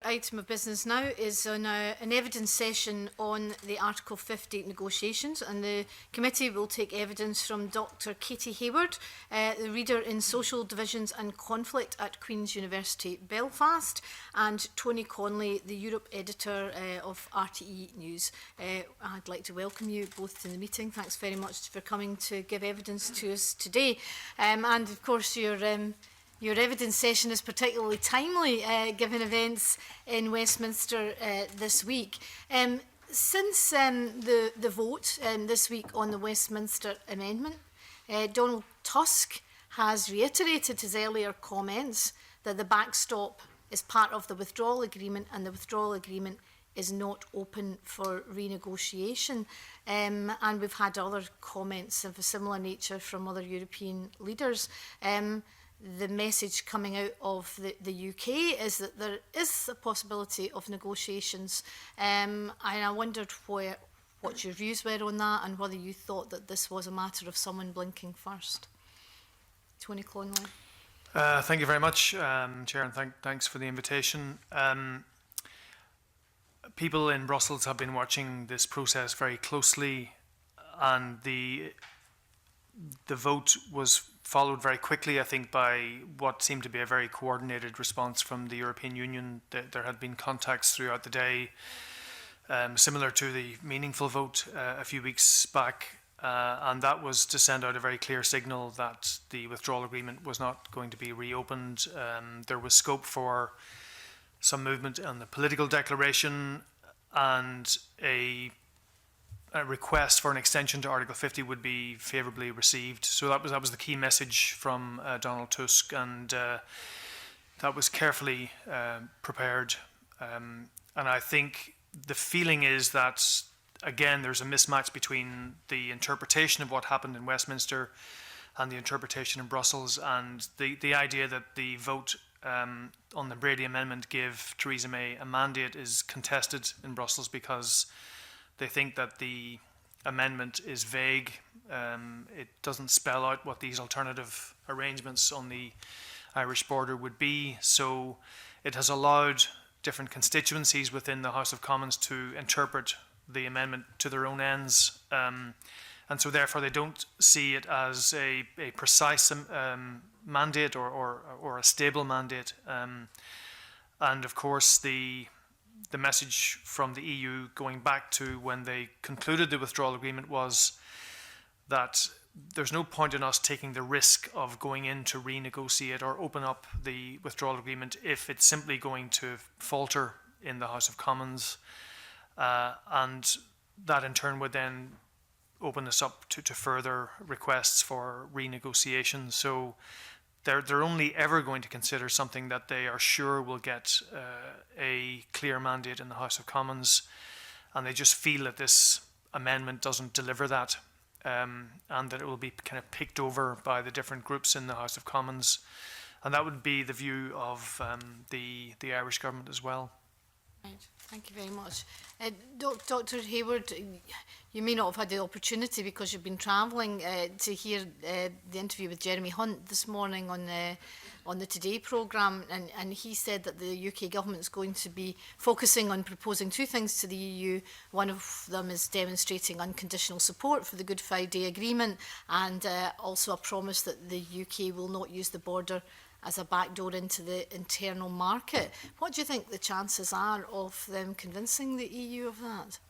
item of business now is on an evidence session on the Article 50 negotiations, and the committee will take evidence from Dr Katie Hayward, the reader in Social Divisions and Conflict at Queen's University Belfast, and Tony Connelly, the Europe editor of RTE News. I'd like to welcome you both to the meeting. Thanks very much for coming to give evidence to us today. And of course your evidence session is particularly timely given events in Westminster this week. Since the vote this week on the Westminster Amendment, Donald Tusk has reiterated his earlier comments that the backstop is part of the withdrawal agreement and the withdrawal agreement is not open for renegotiation. And we've had other comments of a similar nature from other European leaders. The message coming out of the UK is that there is a possibility of negotiations. And I wondered what your views were on that and whether you thought that this was a matter of someone blinking first. Tony Connelly. Thank you very much, Chair, and thanks for the invitation. People in Brussels have been watching this process very closely, and the vote was followed very quickly, I think, by what seemed to be a very coordinated response from the European Union. There had been contacts throughout the day, similar to the meaningful vote a few weeks back, and that was to send out a very clear signal that the withdrawal agreement was not going to be reopened. There was scope for some movement on the political declaration, and a request for an extension to Article 50 would be favourably received. So that was the key message from Donald Tusk, and that was carefully prepared. And I think the feeling is that, again, there's a mismatch between the interpretation of what happened in Westminster and the interpretation in Brussels, and the idea that the vote on the Brady Amendment gave Theresa May a mandate is contested in Brussels because they think that the amendment is vague. It doesn't spell out what these alternative arrangements on the Irish border would be. So it has allowed different constituencies within the House of Commons to interpret the amendment to their own ends. And so therefore they don't see it as a precise mandate or a stable mandate. And of course the message from the EU going back to when they concluded the withdrawal agreement was that there's no point in us taking the risk of going in to renegotiate or open up the withdrawal agreement if it's simply going to falter in the House of Commons. And that in turn would then open us up to further requests for renegotiation. So they're only ever going to consider something that they are sure will get a clear mandate in the House of Commons, and they just feel that this amendment doesn't deliver that, and that it will be kind of picked over by the different groups in the House of Commons, and that would be the view of the Irish government as well. Right. Thank you very much. Dr Hayward, you may not have had the opportunity because you've been travelling to hear the interview with Jeremy Hunt this morning on the Today programme, and he said that the UK government is going to be focusing on proposing two things to the EU. One of them is demonstrating unconditional support for the Good Friday Agreement, and also a promise that the UK will not use the border as a backdoor into the internal market. What do you think the chances are of them convincing the EU of that?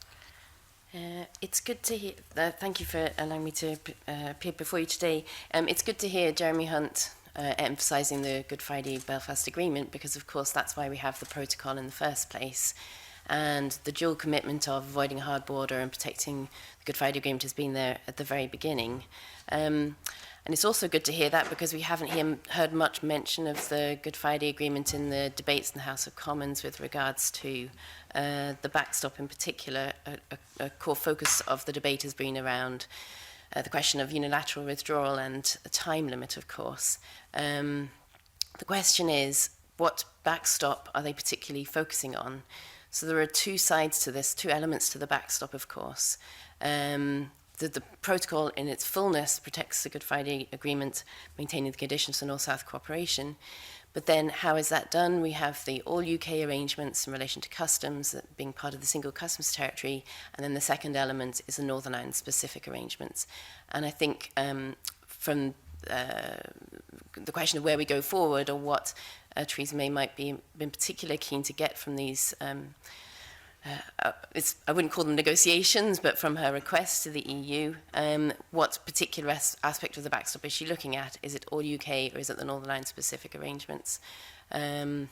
It's good to hear. Thank you for allowing me to appear before you today. It's good to hear Jeremy Hunt emphasising the Good Friday Belfast Agreement, because of course that's why we have the protocol in the first place. And the dual commitment of avoiding a hard border and protecting the Good Friday Agreement has been there at the very beginning. And it's also good to hear that because we haven't heard much mention of the Good Friday Agreement in the debates in the House of Commons with regards to the backstop in particular. A core focus of the debate has been around the question of unilateral withdrawal and a time limit, of course. The question is, what backstop are they particularly focusing on? So there are two sides to this, two elements to the backstop, of course. The protocol in its fullness protects the Good Friday Agreement, maintaining the conditions for North-South cooperation. But then how is that done? We have the all UK arrangements in relation to customs being part of the single customs territory, and then the second element is the Northern Ireland specific arrangements. And I think from the question of where we go forward, or what Theresa May might be in particular keen to get from these, I wouldn't call them negotiations, but from her request to the EU, what particular aspect of the backstop is she looking at? Is it all UK, or is it the Northern Ireland specific arrangements? And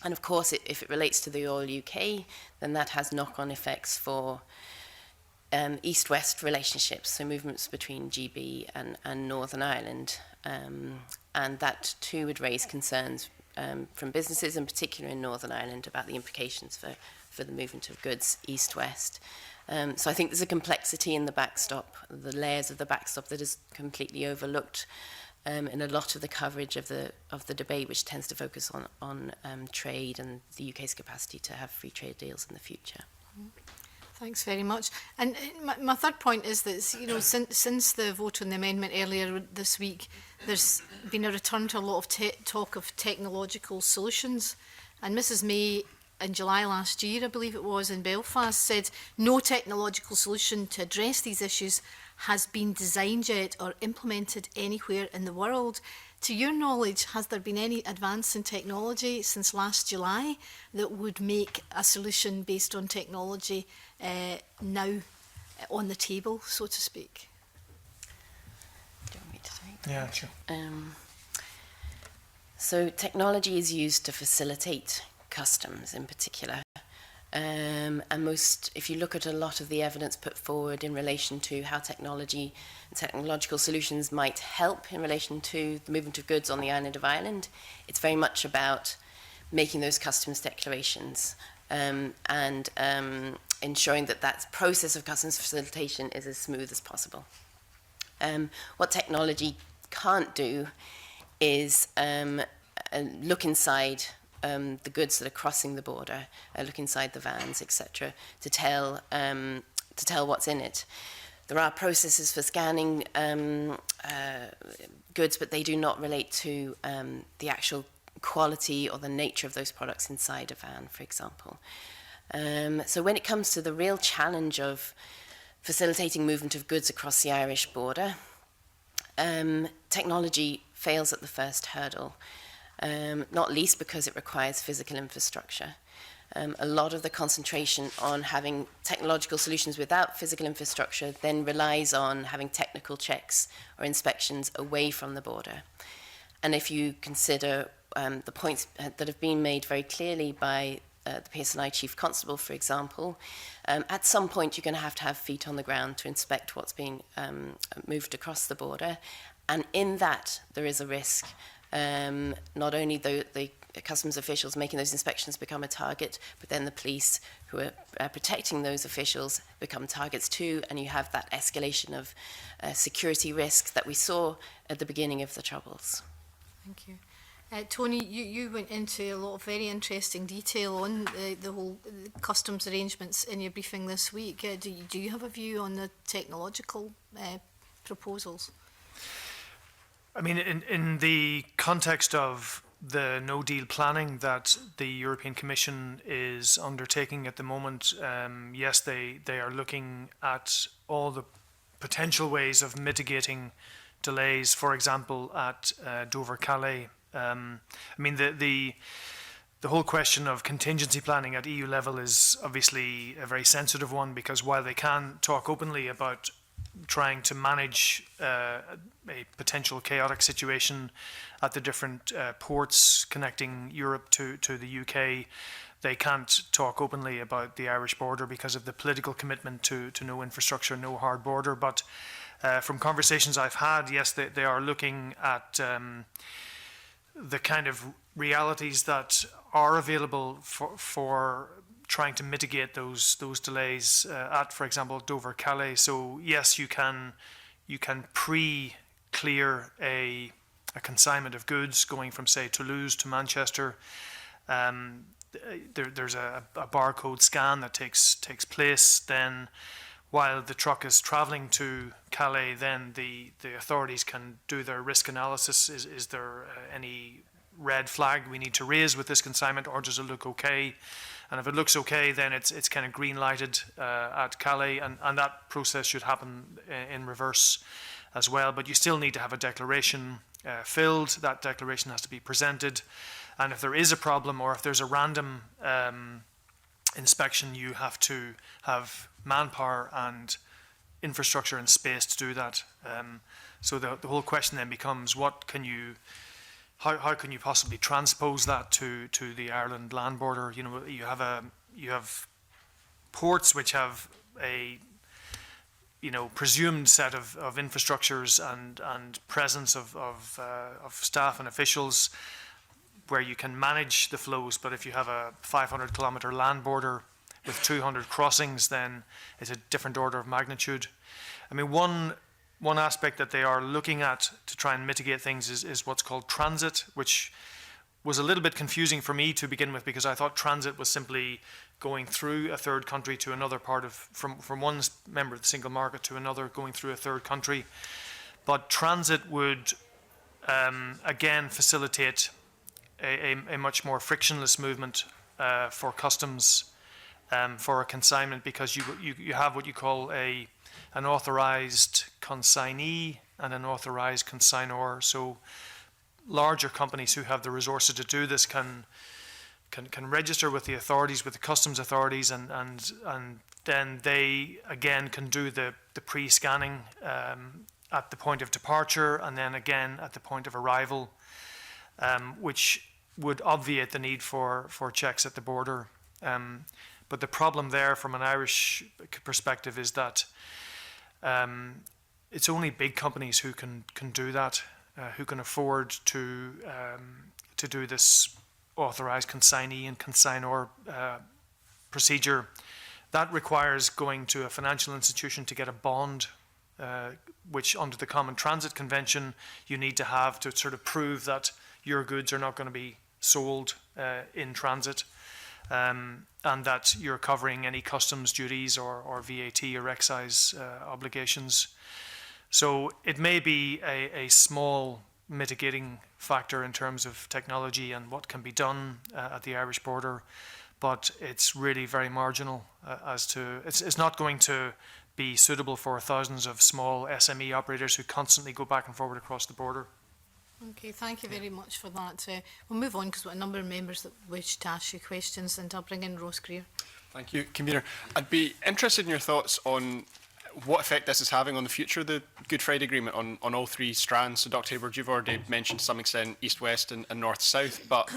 of course, if it relates to the all UK, then that has knock-on effects for East-West relationships, so movements between GB and Northern Ireland. And that too would raise concerns from businesses, in particular in Northern Ireland, about the implications for the movement of goods east-west. So I think there's a complexity in the backstop, the layers of the backstop, that is completely overlooked in a lot of the coverage of the debate, which tends to focus on trade and the UK's capacity to have free trade deals in the future. Thanks very much. And my third point is that, since the vote on the amendment earlier this week, there's been a return to a lot of talk of technological solutions. And Mrs May, in July last year, I believe it was, in Belfast, said no technological solution to address these issues has been designed yet or implemented anywhere in the world. To your knowledge, has there been any advance in technology since last July that would make a solution based on technology now on the table, so to speak? Do you want me to take that? Yeah, sure. So technology is used to facilitate customs in particular. And if you look at a lot of the evidence put forward in relation to how technology and technological solutions might help in relation to the movement of goods on the island of Ireland, it's very much about making those customs declarations and ensuring that process of customs facilitation is as smooth as possible. What technology can't do is look inside the goods that are crossing the border, look inside the vans, etc., to tell what's in it. There are processes for scanning goods, but they do not relate to the actual quality or the nature of those products inside a van, for example. So when it comes to the real challenge of facilitating movement of goods across the Irish border, technology fails at the first hurdle. Not least because it requires physical infrastructure. A lot of the concentration on having technological solutions without physical infrastructure then relies on having technical checks or inspections away from the border. And if you consider the points that have been made very clearly by the PSNI Chief Constable, for example, at some point you're going to have feet on the ground to inspect what's being moved across the border. And in that, there is a risk. Not only the customs officials making those inspections become a target, but then the police who are protecting those officials become targets too, and you have that escalation of security risks that we saw at the beginning of the Troubles. Thank you. Tony, you went into a lot of very interesting detail on the whole customs arrangements in your briefing this week. Do you have a view on the technological proposals? I mean, in the context of the no-deal planning that the European Commission is undertaking at the moment, yes, they are looking at all the potential ways of mitigating delays, for example, at Dover-Calais. I mean, the whole question of contingency planning at EU level is obviously a very sensitive one, because while they can talk openly about trying to manage a potential chaotic situation at the different ports connecting Europe to the UK, they can't talk openly about the Irish border because of the political commitment to no infrastructure, no hard border. But from conversations I've had, yes, they are looking at the kind of realities that are available for trying to mitigate those delays at, for example, Dover-Calais. So yes, you can pre-clear a consignment of goods going from, say, Toulouse to Manchester. There's a barcode scan that takes place. Then, while the truck is travelling to Calais, then the authorities can do their risk analysis. Is there any red flag we need to raise with this consignment, or does it look okay? And if it looks okay, then it's kind of green lighted at Calais, and that process should happen in reverse as well. But you still need to have a declaration filled. That declaration has to be presented, and if there is a problem or if there's a random inspection, you have to have manpower and infrastructure and space to do that. So the whole question then becomes, how can you possibly transpose that to the Ireland land border? You know, you have ports which have a presumed set of infrastructures and presence of staff and officials where you can manage the flows. But if you have a 500-kilometre land border with 200 crossings, then it's a different order of magnitude. I mean, one aspect that they are looking at to try and mitigate things is what's called transit, which was a little bit confusing for me to begin with, because I thought transit was simply going through a third country to another from one member of the single market to another, going through a third country. But transit would, again, facilitate a much more frictionless movement for customs for a consignment, because you have what you call an authorised consignee and an authorised consignor. So larger companies who have the resources to do this can register with the authorities, with the customs authorities, and then they again can do the pre-scanning at the point of departure, and then again at the point of arrival, which would obviate the need for checks at the border. But the problem there from an Irish perspective is that it's only big companies who can do that, who can afford to do this authorised consignee and consignor procedure. That requires going to a financial institution to get a bond, which under the Common Transit Convention you need to have to sort of prove that your goods are not going to be sold in transit, and that you're covering any customs duties or VAT or excise obligations. So it may be a small mitigating factor in terms of technology and what can be done at the Irish border, but it's really very marginal it's not going to be suitable for thousands of small SME operators who constantly go back and forward across the border. Okay, thank you very much for that. We'll move on because we've got a number of members that wish to ask you questions, and I'll bring in Ross Greer. Thank you, Convener. I'd be interested in your thoughts on what effect this is having on the future of the Good Friday Agreement on all three strands. So, Dr. Hayward, you've already mentioned to some extent east-west and north-south, but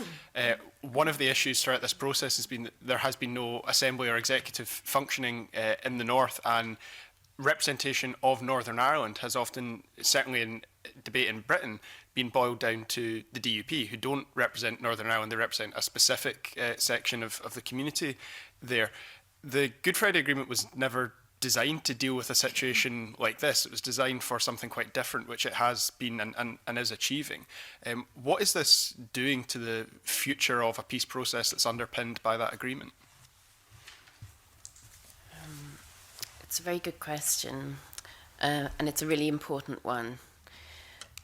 one of the issues throughout this process has been that there has been no assembly or executive functioning in the north, and representation of Northern Ireland has often, certainly in debate in Britain, been boiled down to the DUP, who don't represent Northern Ireland. They represent a specific section of the community there. The Good Friday Agreement was never designed to deal with a situation like this. It was designed for something quite different, which it has been and is achieving. What is this doing to the future of a peace process that's underpinned by that agreement? It's a very good question, and it's a really important one.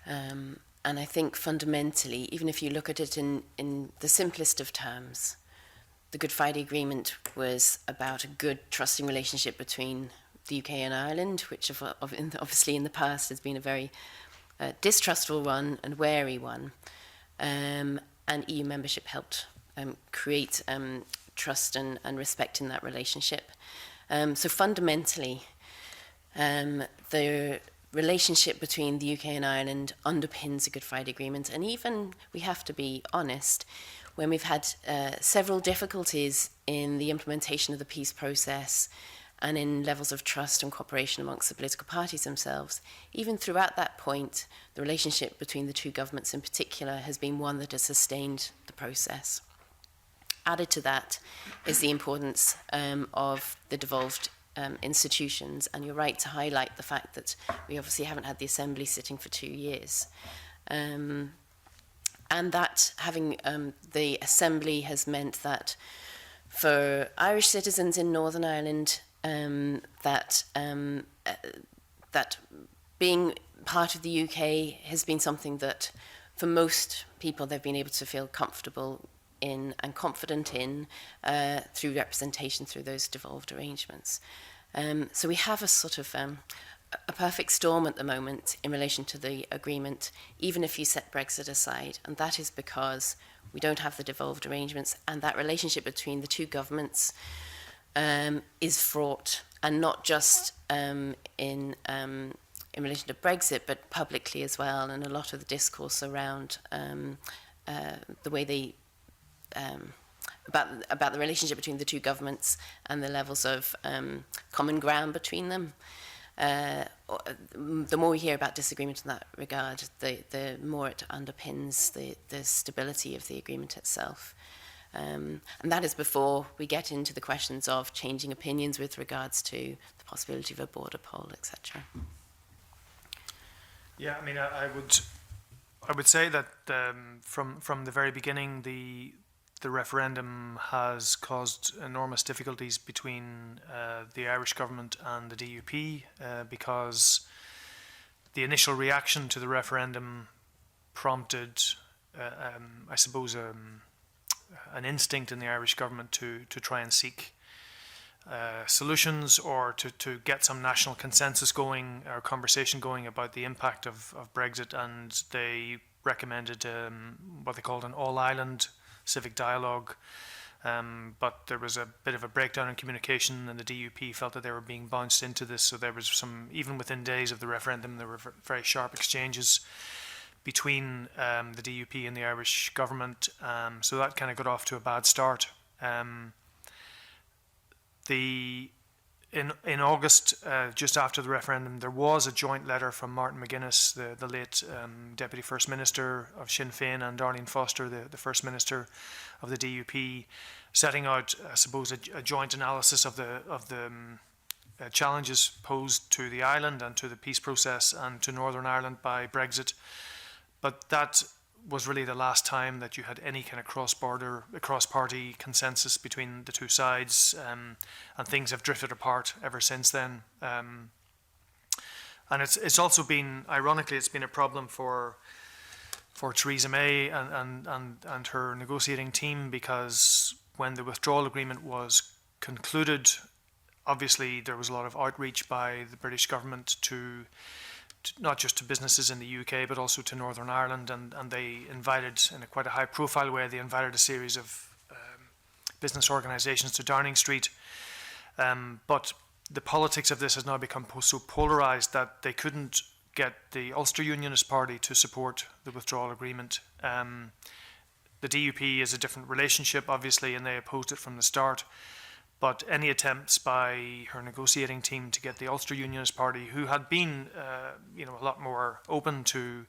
And I think fundamentally, even if you look at it in the simplest of terms, the Good Friday Agreement was about a good, trusting relationship between the UK and Ireland, which obviously in the past has been a very distrustful one and wary one. And EU membership helped create trust and respect in that relationship. So fundamentally, the relationship between the UK and Ireland underpins the Good Friday Agreement. And even, we have to be honest, when we've had several difficulties in the implementation of the peace process and in levels of trust and cooperation amongst the political parties themselves, even throughout that point, the relationship between the two governments in particular has been one that has sustained the process. Added to that is the importance of the devolved institutions, and you're right to highlight the fact that we obviously haven't had the Assembly sitting for 2 years. And that having the Assembly has meant that for Irish citizens in Northern Ireland, that being part of the UK has been something that for most people, they've been able to feel comfortable in and confident in through representation through those devolved arrangements. So we have a sort of a perfect storm at the moment in relation to the agreement, even if you set Brexit aside, and that is because we don't have the devolved arrangements, and that relationship between the two governments is fraught, and not just in relation to Brexit, but publicly as well, and a lot of the discourse around the way they about the relationship between the two governments and the levels of common ground between them. The more we hear about disagreement in that regard, the more it underpins the stability of the agreement itself. And that is before we get into the questions of changing opinions with regards to the possibility of a border poll, etc. Yeah, I mean, I would say that from the very beginning, the referendum has caused enormous difficulties between the Irish government and the DUP because the initial reaction to the referendum prompted, I suppose, an instinct in the Irish government to try and seek solutions or to get some national consensus going or conversation going about the impact of Brexit, and they recommended what they called an all-island civic dialogue, but there was a bit of a breakdown in communication, and the DUP felt that they were being bounced into this, so there was some, even within days of the referendum, there were very sharp exchanges between the DUP and the Irish government, so that kind of got off to a bad start. In August, just after the referendum, there was a joint letter from Martin McGuinness, the late Deputy First Minister of Sinn Féin, and Darlene Foster, the First Minister of the DUP, setting out, I suppose, a joint analysis of the challenges posed to the island and to the peace process and to Northern Ireland by Brexit. But that was really the last time that you had any kind of cross-party consensus between the two sides, and things have drifted apart ever since then. And it's also been, ironically, it's been a problem for Theresa May and her negotiating team, because when the withdrawal agreement was concluded, obviously there was a lot of outreach by the British government to not just to businesses in the UK, but also to Northern Ireland, and they invited, in quite a high-profile way, they invited a series of business organisations to Downing Street. But the politics of this has now become so polarised that they couldn't get the Ulster Unionist Party to support the withdrawal agreement. The DUP is a different relationship, obviously, and they opposed it from the start. But any attempts by her negotiating team to get the Ulster Unionist Party, who had been, a lot more open to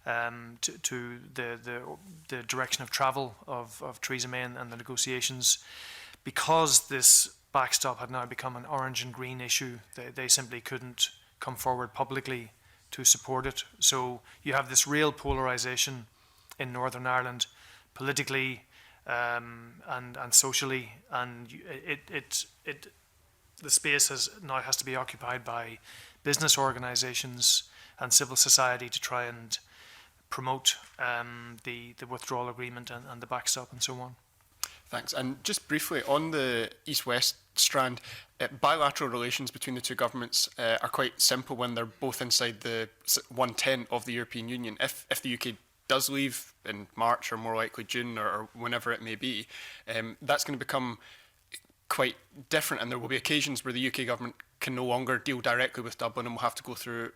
the direction of travel of Theresa May and the negotiations, because this backstop had now become an orange and green issue, they simply couldn't come forward publicly to support it. So you have this real polarisation in Northern Ireland, politically, and socially, and the space now has to be occupied by business organisations and civil society to try and promote the withdrawal agreement and the backstop and so on. Thanks. And just briefly on the East-West strand, bilateral relations between the two governments are quite simple when they're both inside the 1/10 of the European Union. If the UK does leave in March, or more likely June, or whenever it may be, that's going to become quite different, and there will be occasions where the UK government can no longer deal directly with Dublin and will have to go through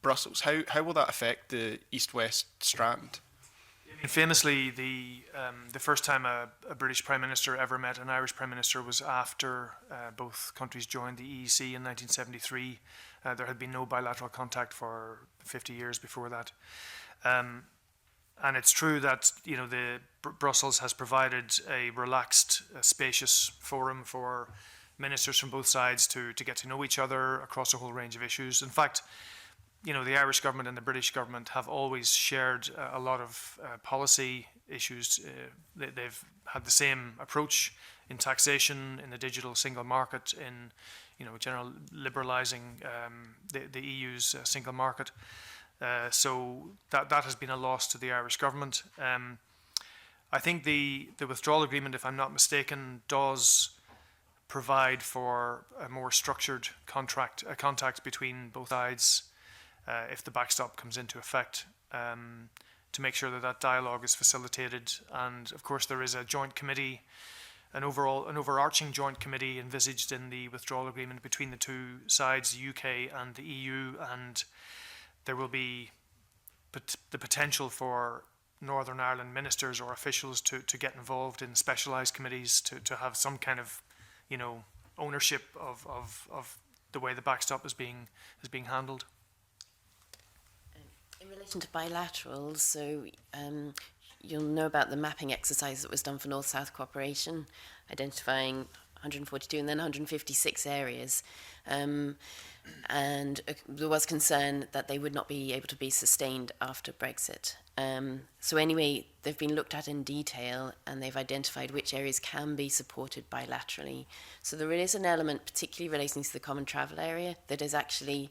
Brussels. How will that affect the East-West strand? Famously, the first time a British Prime Minister ever met an Irish Prime Minister was after both countries joined the EEC in 1973. There had been no bilateral contact for 50 years before that. And it's true that Brussels has provided a relaxed, spacious forum for ministers from both sides to get to know each other across a whole range of issues. In fact, the Irish government and the British government have always shared a lot of policy issues. They've had the same approach in taxation, in the digital single market, in general liberalising the EU's single market. So that has been a loss to the Irish government. I think the withdrawal agreement, if I'm not mistaken, does provide for a more structured contact between both sides if the backstop comes into effect, to make sure that that dialogue is facilitated. And of course there is a joint committee, an overarching joint committee envisaged in the withdrawal agreement between the two sides, the UK and the EU, and there will be the potential for Northern Ireland ministers or officials to get involved in specialised committees to have some kind of, ownership of the way the backstop is being handled. In relation to bilaterals, so you'll know about the mapping exercise that was done for North-South cooperation, identifying 142 and then 156 areas. And there was concern that they would not be able to be sustained after Brexit. So anyway, they've been looked at in detail and they've identified which areas can be supported bilaterally. So there is an element, particularly relating to the common travel area, that is actually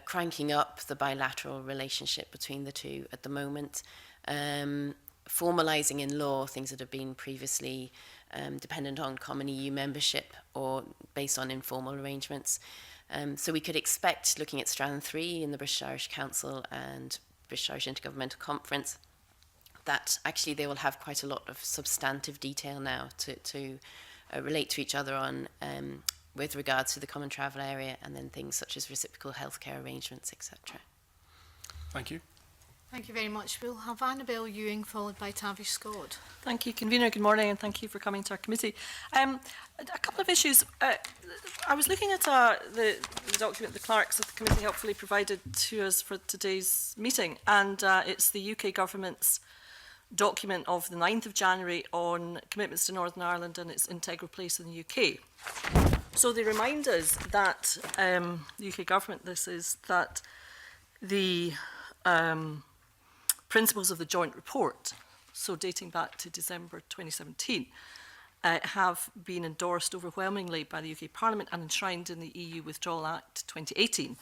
cranking up the bilateral relationship between the two at the moment, formalising in law things that have been previously dependent on common EU membership or based on informal arrangements. So we could expect, looking at Strand 3 in the British Irish Council and British Irish Intergovernmental Conference, that actually they will have quite a lot of substantive detail now to relate to each other on with regards to the common travel area and then things such as reciprocal healthcare arrangements, etc. Thank you. Thank you very much. We'll have Annabelle Ewing followed by Tavish Scott. Thank you, Convener. Good morning, and thank you for coming to our committee. A couple of issues. I was looking at the document the clerks of the committee helpfully provided to us for today's meeting, and it's the UK government's document of the 9th of January on commitments to Northern Ireland and its integral place in the UK. So they remind us that the UK government, that the principles of the joint report, so dating back to December 2017, have been endorsed overwhelmingly by the UK Parliament and enshrined in the EU Withdrawal Act 2018.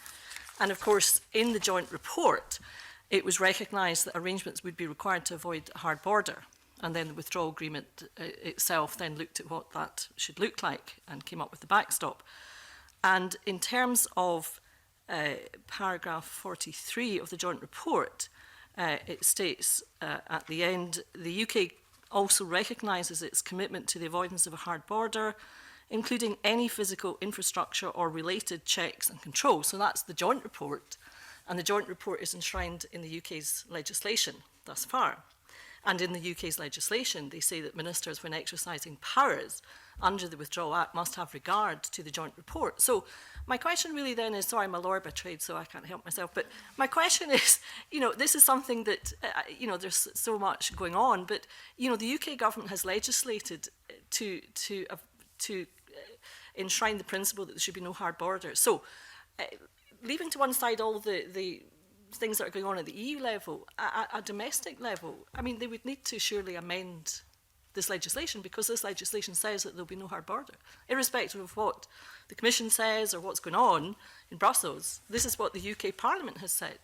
And of course, in the joint report, it was recognised that arrangements would be required to avoid a hard border. And then the withdrawal agreement itself then looked at what that should look like and came up with the backstop. And in terms of paragraph 43 of the joint report, it states at the end, the UK also recognises its commitment to the avoidance of a hard border, including any physical infrastructure or related checks and controls. So that's the joint report, and the joint report is enshrined in the UK's legislation thus far. And in the UK's legislation, they say that ministers, when exercising powers under the Withdrawal Act, must have regard to the joint report. So my question really then is, sorry, I'm a lawyer by trade, so I can't help myself, but my question is, this is something that, there's so much going on, but, the UK government has legislated to enshrine the principle that there should be no hard border. So leaving to one side all the things that are going on at the EU level, at a domestic level, I mean, they would need to surely amend this legislation, because this legislation says that there'll be no hard border. Irrespective of what the Commission says or what's going on in Brussels, this is what the UK Parliament has said.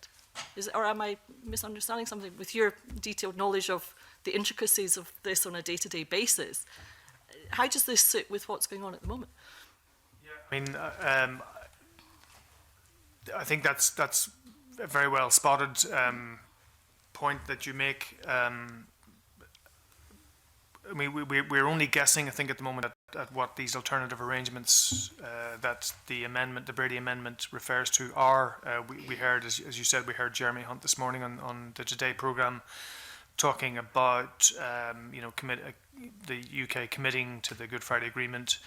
Or am I misunderstanding something with your detailed knowledge of the intricacies of this on a day-to-day basis? How does this sit with what's going on at the moment? Yeah, I mean, I think that's a very well spotted point that you make. I mean, we're only guessing, I think, at the moment at what these alternative arrangements that the Brady Amendment refers to are. We heard, as you said, we heard Jeremy Hunt this morning on the Today programme talking about, the UK committing to the Good Friday Agreement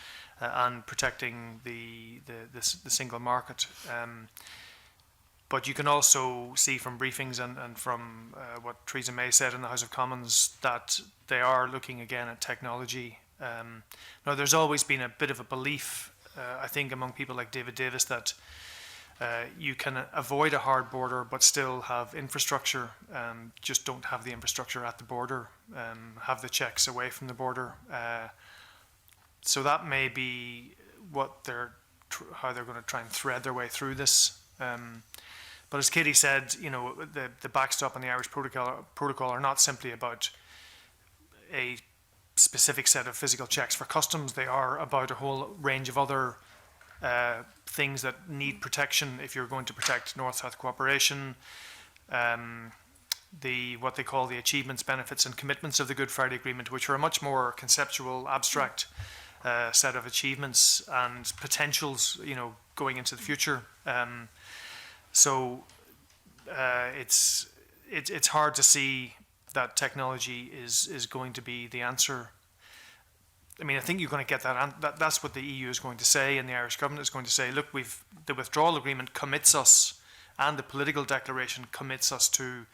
and protecting the single market. But you can also see from briefings and from what Theresa May said in the House of Commons that they are looking again at technology. Now, there's always been a bit of a belief, I think, among people like David Davis that you can avoid a hard border but still have infrastructure, just don't have the infrastructure at the border, have the checks away from the border. So that may be what how they're going to try and thread their way through this. But as Katie said, you know, the backstop and the Irish protocol are not simply about a specific set of physical checks for customs. They are about a whole range of other things that need protection if you're going to protect North-South cooperation, what they call the achievements, benefits and commitments of the Good Friday Agreement, which are a much more conceptual, abstract set of achievements and potentials, you know, going into the future. So it's hard to see that technology is going to be the answer. I mean, I think you're going to get that, and that's what the EU is going to say, and the Irish government is going to say, look, the withdrawal agreement commits us, and the political declaration commits us to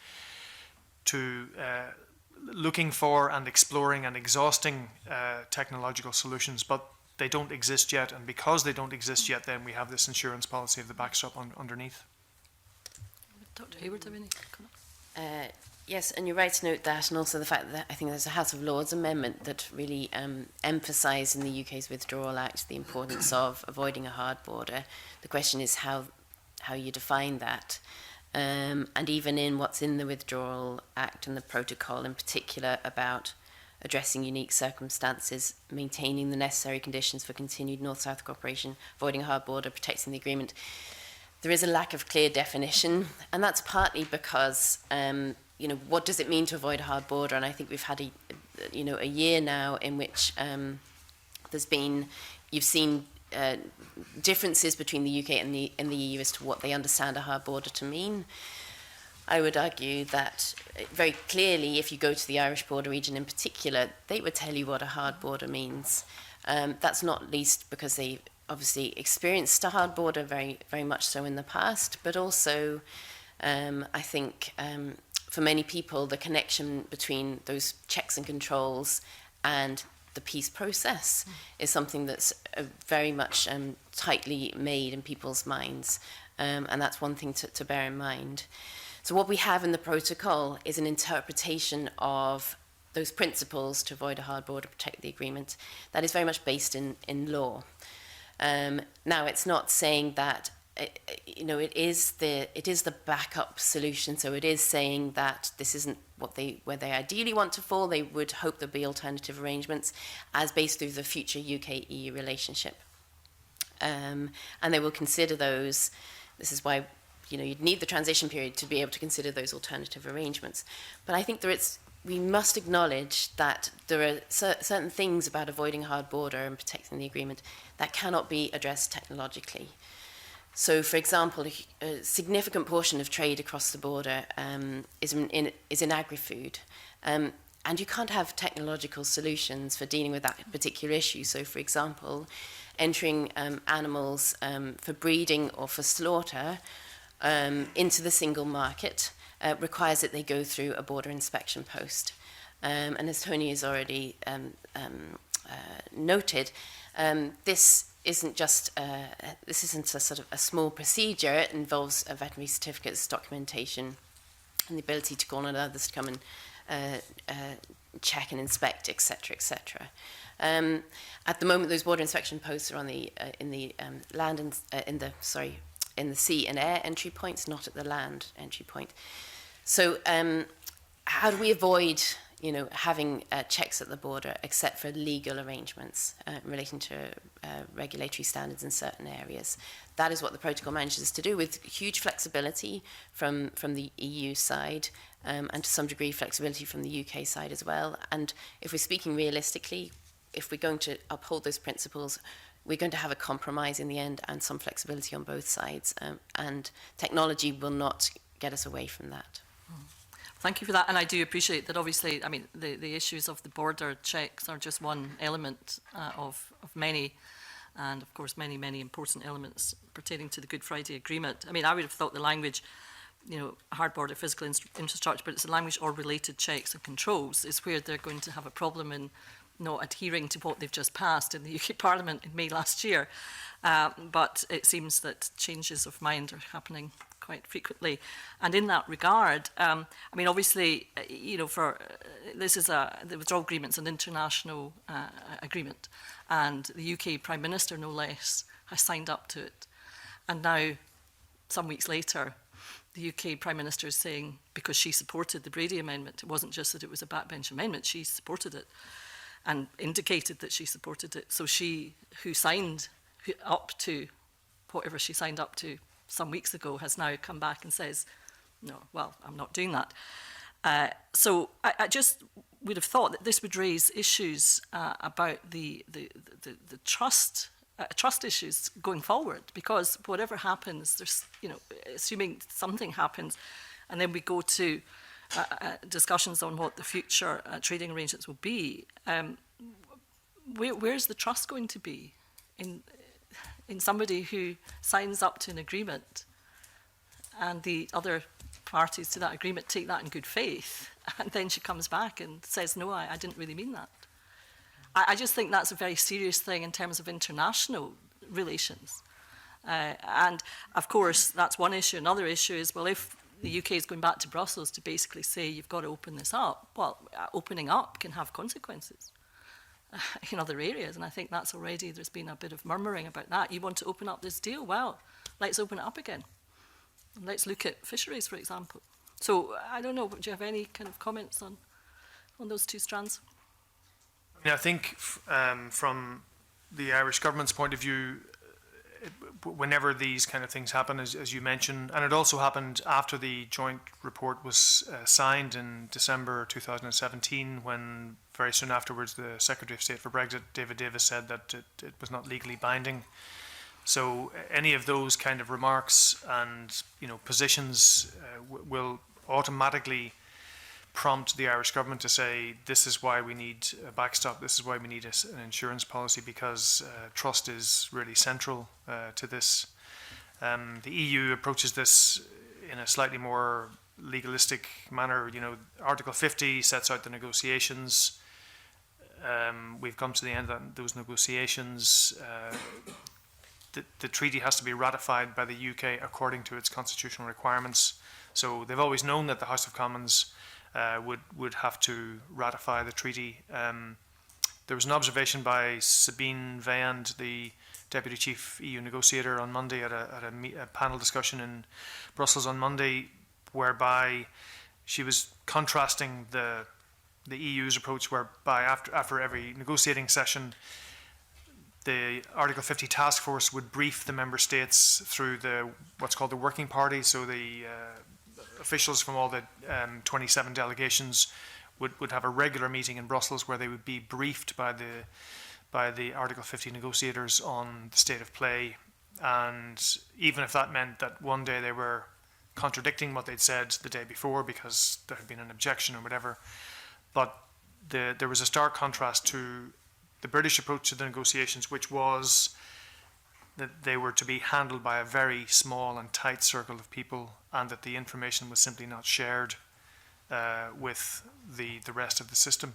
looking for and exploring and exhausting technological solutions, but they don't exist yet, and because they don't exist yet, then we have this insurance policy of the backstop underneath. Dr. Hayward, have any comments? Yes, and you're right to note that, and also the fact that I think there's a House of Lords amendment that really emphasised in the UK's Withdrawal Act the importance of avoiding a hard border. The question is how you define that. And even in what's in the Withdrawal Act and the protocol in particular about addressing unique circumstances, maintaining the necessary conditions for continued North-South cooperation, avoiding a hard border, protecting the agreement, there is a lack of clear definition, and that's partly because you know, what does it mean to avoid a hard border? And I think we've had a year now in which you've seen differences between the UK and the EU as to what they understand a hard border to mean. I would argue that very clearly, if you go to the Irish border region in particular, they would tell you what a hard border means. That's not least because they obviously experienced a hard border very, very much so in the past, but also I think for many people, the connection between those checks and controls and the peace process is something that's very much tightly made in people's minds, and that's one thing to bear in mind. So what we have in the protocol is an interpretation of those principles to avoid a hard border, protect the agreement, that is very much based in law. Now, it's not saying that it is the backup solution. So it is saying that this isn't where they ideally want to fall. They would hope there'll be alternative arrangements as based through the future UK-EU relationship, and they will consider those. This is why you'd need the transition period to be able to consider those alternative arrangements. But I think we must acknowledge that there are certain things about avoiding a hard border and protecting the agreement that cannot be addressed technologically. So, for example, a significant portion of trade across the border is in agri-food. And you can't have technological solutions for dealing with that particular issue. So, for example, entering animals for breeding or for slaughter into the single market requires that they go through a border inspection post. And as Tony has already noted, this isn't a sort of a small procedure. It involves veterinary certificates, documentation, and the ability to call on others to come and check and inspect, etc., etc. At the moment, those border inspection posts are on in the sea and air entry points, not at the land entry point. So, how do we avoid having checks at the border, except for legal arrangements relating to regulatory standards in certain areas? That is what the protocol manages to do, with huge flexibility from the EU side, and to some degree flexibility from the UK side as well. And if we're speaking realistically, if we're going to uphold those principles, we're going to have a compromise in the end and some flexibility on both sides. And technology will not get us away from that. Thank you for that, and I do appreciate that. Obviously, I mean, the issues of the border checks are just one element of many, and of course many important elements pertaining to the Good Friday Agreement. I mean, I would have thought the language, hard border physical infrastructure, but it's the language or related checks and controls is where they're going to have a problem in not adhering to what they've just passed in the UK Parliament in May last year. But it seems that changes of mind are happening quite frequently. And in that regard, I mean, obviously, this is the withdrawal agreement's an international agreement, and the UK Prime Minister, no less, has signed up to it. And now, some weeks later, the UK Prime Minister is saying, because she supported the Brady Amendment, it wasn't just that it was a backbench amendment, she supported it and indicated that she supported it. So she, who signed up to whatever she signed up to some weeks ago, has now come back and says, no, well, I'm not doing that. So I just would have thought that this would raise issues about the trust issues going forward, because whatever happens, there's, you know, assuming something happens, and then we go to discussions on what the future trading arrangements will be. Where's the trust going to be in somebody who signs up to an agreement, and the other parties to that agreement take that in good faith, and then she comes back and says, no, I didn't really mean that. I just think that's a very serious thing in terms of international relations. And of course, that's one issue. Another issue is, well, if the UK is going back to Brussels to basically say you've got to open this up, well, opening up can have consequences in other areas. And I think that's already, there's been a bit of murmuring about that. You want to open up this deal? Well, let's open it up again. Let's look at fisheries, for example. So I don't know, do you have any kind of comments on those two strands? I mean, I think from the Irish government's point of view, whenever these kind of things happen, as you mentioned, and it also happened after the joint report was signed in December 2017, when very soon afterwards the Secretary of State for Brexit, David Davis, said that it was not legally binding. So any of those kind of remarks and, you know, positions will automatically prompt the Irish government to say, this is why we need a backstop, this is why we need an insurance policy, because trust is really central to this. The EU approaches this in a slightly more legalistic manner. You know, Article 50 sets out the negotiations. We've come to the end of those negotiations. The treaty has to be ratified by the UK according to its constitutional requirements. So they've always known that the House of Commons would have to ratify the treaty. There was an observation by Sabine Veyand, the Deputy Chief EU Negotiator, on Monday at a panel discussion in Brussels on Monday, whereby she was contrasting the EU's approach, whereby after every negotiating session, the Article 50 task force would brief the member states through what's called the working party. So the officials from all the 27 delegations would have a regular meeting in Brussels where they would be briefed by the Article 50 negotiators on the state of play. And even if that meant that one day they were contradicting what they'd said the day before because there had been an objection or whatever, but there was a stark contrast to the British approach to the negotiations, which was that they were to be handled by a very small and tight circle of people, and that the information was simply not shared with the rest of the system.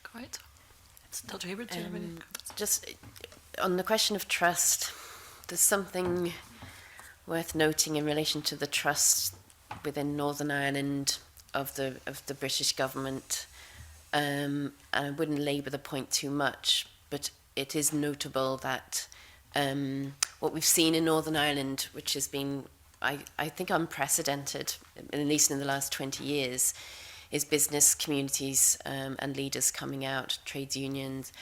Quite. Dr. Hayward, do you have any comments? Just on the question of trust, there's something worth noting in relation to the trust within Northern Ireland of the British government. And I wouldn't labour the point too much, but it is notable that what we've seen in Northern Ireland, which has been, I think, unprecedented, at least in the last 20 years, is business communities and leaders coming out, trades unions,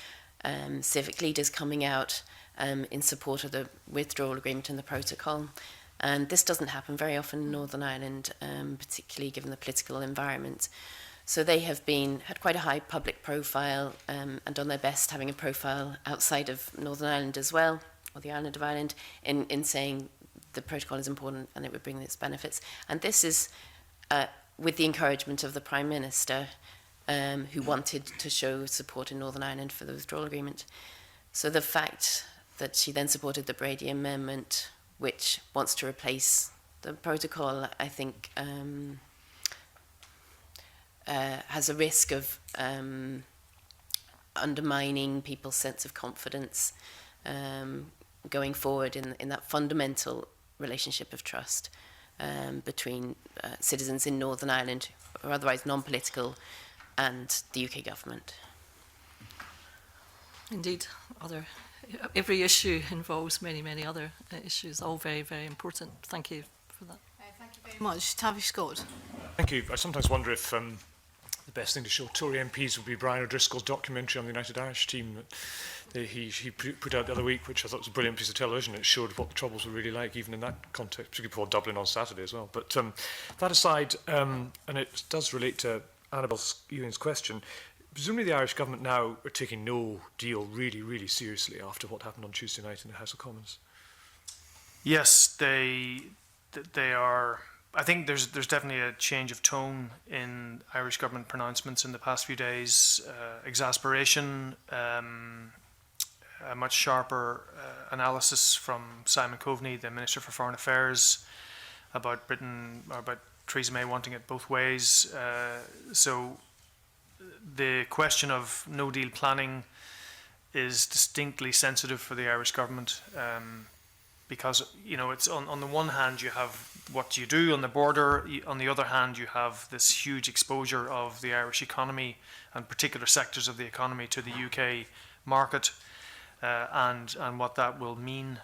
civic leaders coming out in support of the withdrawal agreement and the protocol. And this doesn't happen very often in Northern Ireland, particularly given the political environment. So they have had quite a high public profile and done their best having a profile outside of Northern Ireland as well, or the island of Ireland, in saying the protocol is important and it would bring its benefits. And this is with the encouragement of the Prime Minister, who wanted to show support in Northern Ireland for the withdrawal agreement. So the fact that she then supported the Brady Amendment, which wants to replace the protocol, I think has a risk of undermining people's sense of confidence going forward in that fundamental relationship of trust between citizens in Northern Ireland, or otherwise non-political, and the UK government. Indeed. Other every issue involves many, many other issues, all very, very important. Thank you for that. Thank you very much. Tavish Scott. Thank you. I sometimes wonder if the best thing to show Tory MPs would be Brian O'Driscoll's documentary on the United Irish team that he put out the other week, which I thought was a brilliant piece of television. It showed what the Troubles were really like, even in that context, particularly before Dublin on Saturday as well. But that aside, and it does relate to Annabelle Ewing's question, presumably the Irish government now are taking no deal really, really seriously after what happened on Tuesday night in the House of Commons. Yes, they are. I think there's definitely a change of tone in Irish government pronouncements in the past few days. Exasperation, a much sharper analysis from Simon Coveney, the Minister for Foreign Affairs, about Britain, or about Theresa May wanting it both ways. So the question of no deal planning is distinctly sensitive for the Irish government. Because, you know, it's on the one hand you have what you do on the border, on the other hand you have this huge exposure of the Irish economy and particular sectors of the economy to the UK market, and what that will mean.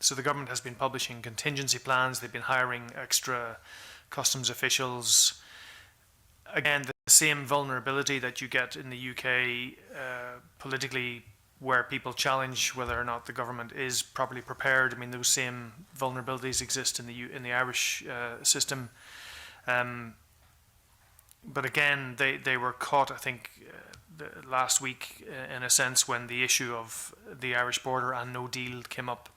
So the government has been publishing contingency plans, they've been hiring extra customs officials. Again, the same vulnerability that you get in the UK politically, where people challenge whether or not the government is properly prepared. I mean, those same vulnerabilities exist in the Irish system. But again, they were caught, I think, last week, in a sense, when the issue of the Irish border and no deal came up,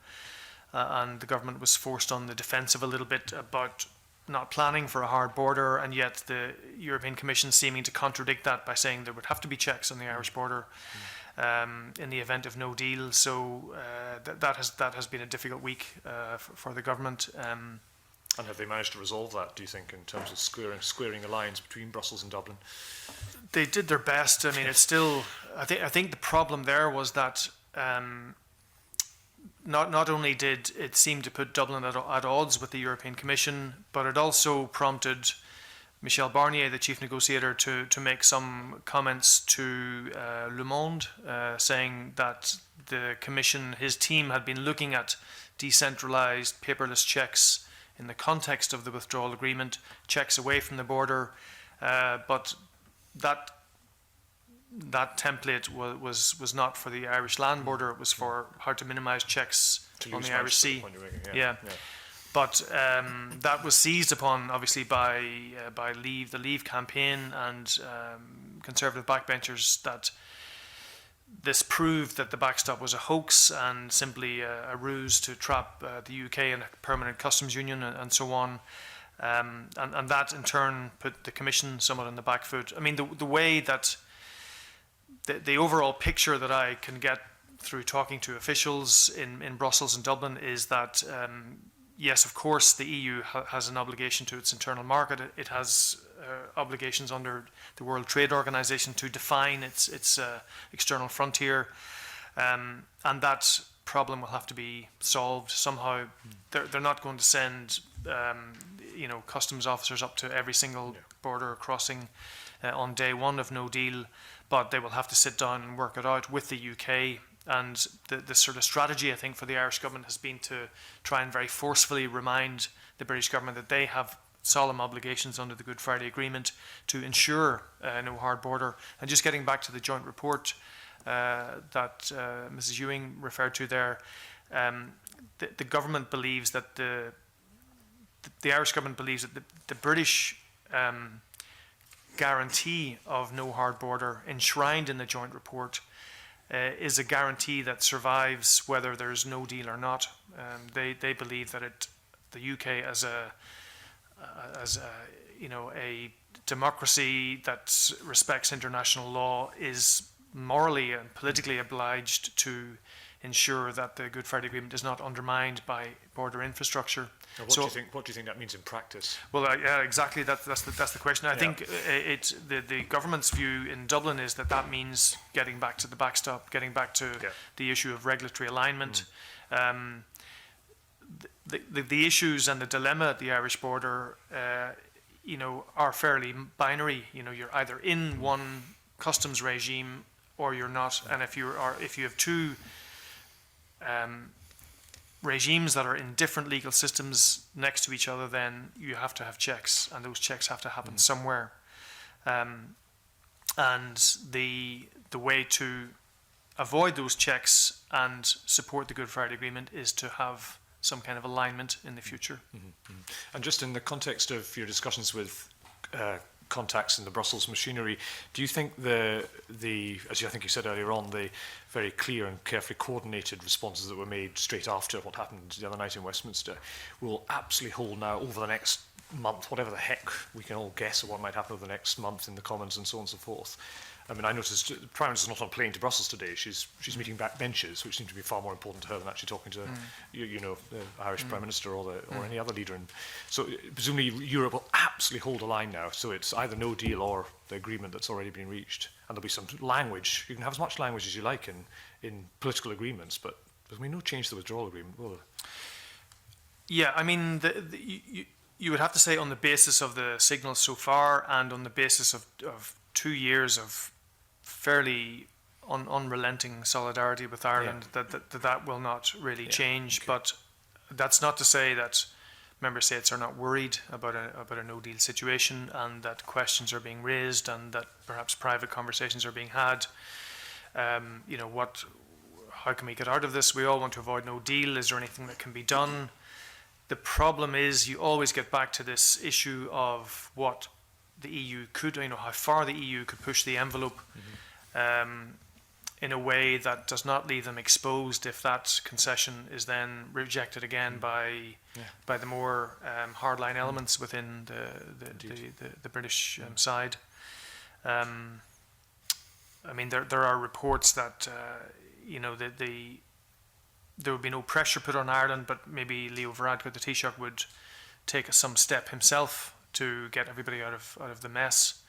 and the government was forced on the defensive a little bit about not planning for a hard border, and yet the European Commission seeming to contradict that by saying there would have to be checks on the Irish border. In the event of no deal, so that has been a difficult week for the government. And have they managed to resolve that, do you think, in terms of squaring the lines between Brussels and Dublin? They did their best. I mean, it's still. I think the problem there was that not only did it seem to put Dublin at odds with the European Commission, but it also prompted Michel Barnier, the chief negotiator, to make some comments to Le Monde, saying that the Commission, his team, had been looking at decentralised paperless checks in the context of the withdrawal agreement, checks away from the border, but that template was not for the Irish land border. It was for how to minimise checks on the Irish Sea. Yeah. But that was seized upon, obviously, by the Leave campaign and Conservative backbenchers, that this proved that the backstop was a hoax and simply a ruse to trap the UK in a permanent customs union and so on. And that, in turn, put the Commission somewhat on the back foot. I mean, the way that the overall picture that I can get through talking to officials in Brussels and Dublin is that yes, of course, the EU has an obligation to its internal market. It has obligations under the World Trade Organization to define its external frontier, and that problem will have to be solved somehow. They're not going to send customs officers up to every single border crossing on day one of no deal, but they will have to sit down and work it out with the UK. And the sort of strategy, I think, for the Irish government has been to try and very forcefully remind the British government that they have solemn obligations under the Good Friday Agreement to ensure no hard border. And just getting back to the joint report that Mrs. Ewing referred to there, the government believes that the Irish government believes that the British guarantee of no hard border enshrined in the joint report is a guarantee that survives whether there's no deal or not. They believe that the UK as a democracy that respects international law is morally and politically obliged to ensure that the Good Friday Agreement is not undermined by border infrastructure. Now, what do you think that means in practice? Well, yeah, exactly. That's the question. I think the government's view in Dublin is that means getting back to the backstop, getting back to the issue of regulatory alignment. The issues and the dilemma at the Irish border, are fairly binary. You're either in one customs regime or you're not. And if you have two regimes that are in different legal systems next to each other, then you have to have checks, and those checks have to happen somewhere. And the way to avoid those checks and support the Good Friday Agreement is to have some kind of alignment in the future. And just in the context of your discussions with contacts in the Brussels machinery, do you think the as I think you said earlier on, the very clear and carefully coordinated responses that were made straight after what happened the other night in Westminster will absolutely hold now over the next month, whatever the heck we can all guess of what might happen over the next month in the Commons and so on and so forth? I mean, I noticed the Prime Minister's not on a plane to Brussels today. She's meeting backbenchers, which seem to be far more important to her than actually talking to you know, the Irish Prime Minister or any other leader. And so presumably Europe will absolutely hold a line now. So it's either no deal or the agreement that's already been reached. And there'll be some language. You can have as much language as you like in political agreements, but there'll be no change to the withdrawal agreement, will there? Yeah, I mean, you would have to say on the basis of the signals so far and on the basis of 2 years of fairly unrelenting solidarity with Ireland, that will not really change. Okay. But that's not to say that member states are not worried about a no deal situation, and that questions are being raised, and that perhaps private conversations are being had. You know, how can we get out of this? We all want to avoid no deal. Is there anything that can be done? The problem is you always get back to this issue of what the EU could, you know, how far the EU could push the envelope in a way that does not leave them exposed if that concession is then rejected again by the more hardline elements within the British side. I mean, there are reports that you know, there would be no pressure put on Ireland, but maybe Leo Varadkar, the Taoiseach, would take some step himself to get everybody out of the mess.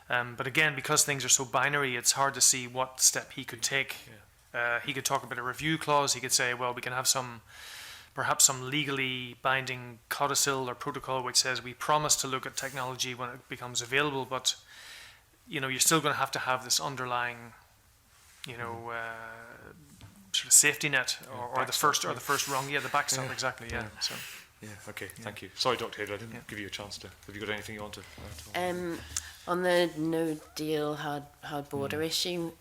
But again, because things are so binary, it's hard to see what step he could take. He could talk about a review clause. He could say, well, we can have perhaps some legally binding codicil or protocol which says we promise to look at technology when it becomes available, but you know, you're still going to have this underlying, you know, sort of safety net, or the first rung, the backstop, exactly, So. Yeah, okay, thank you. Sorry, Dr. Haber, I didn't give you a chance to. Have you got anything you want to add? On the no deal hard border issue,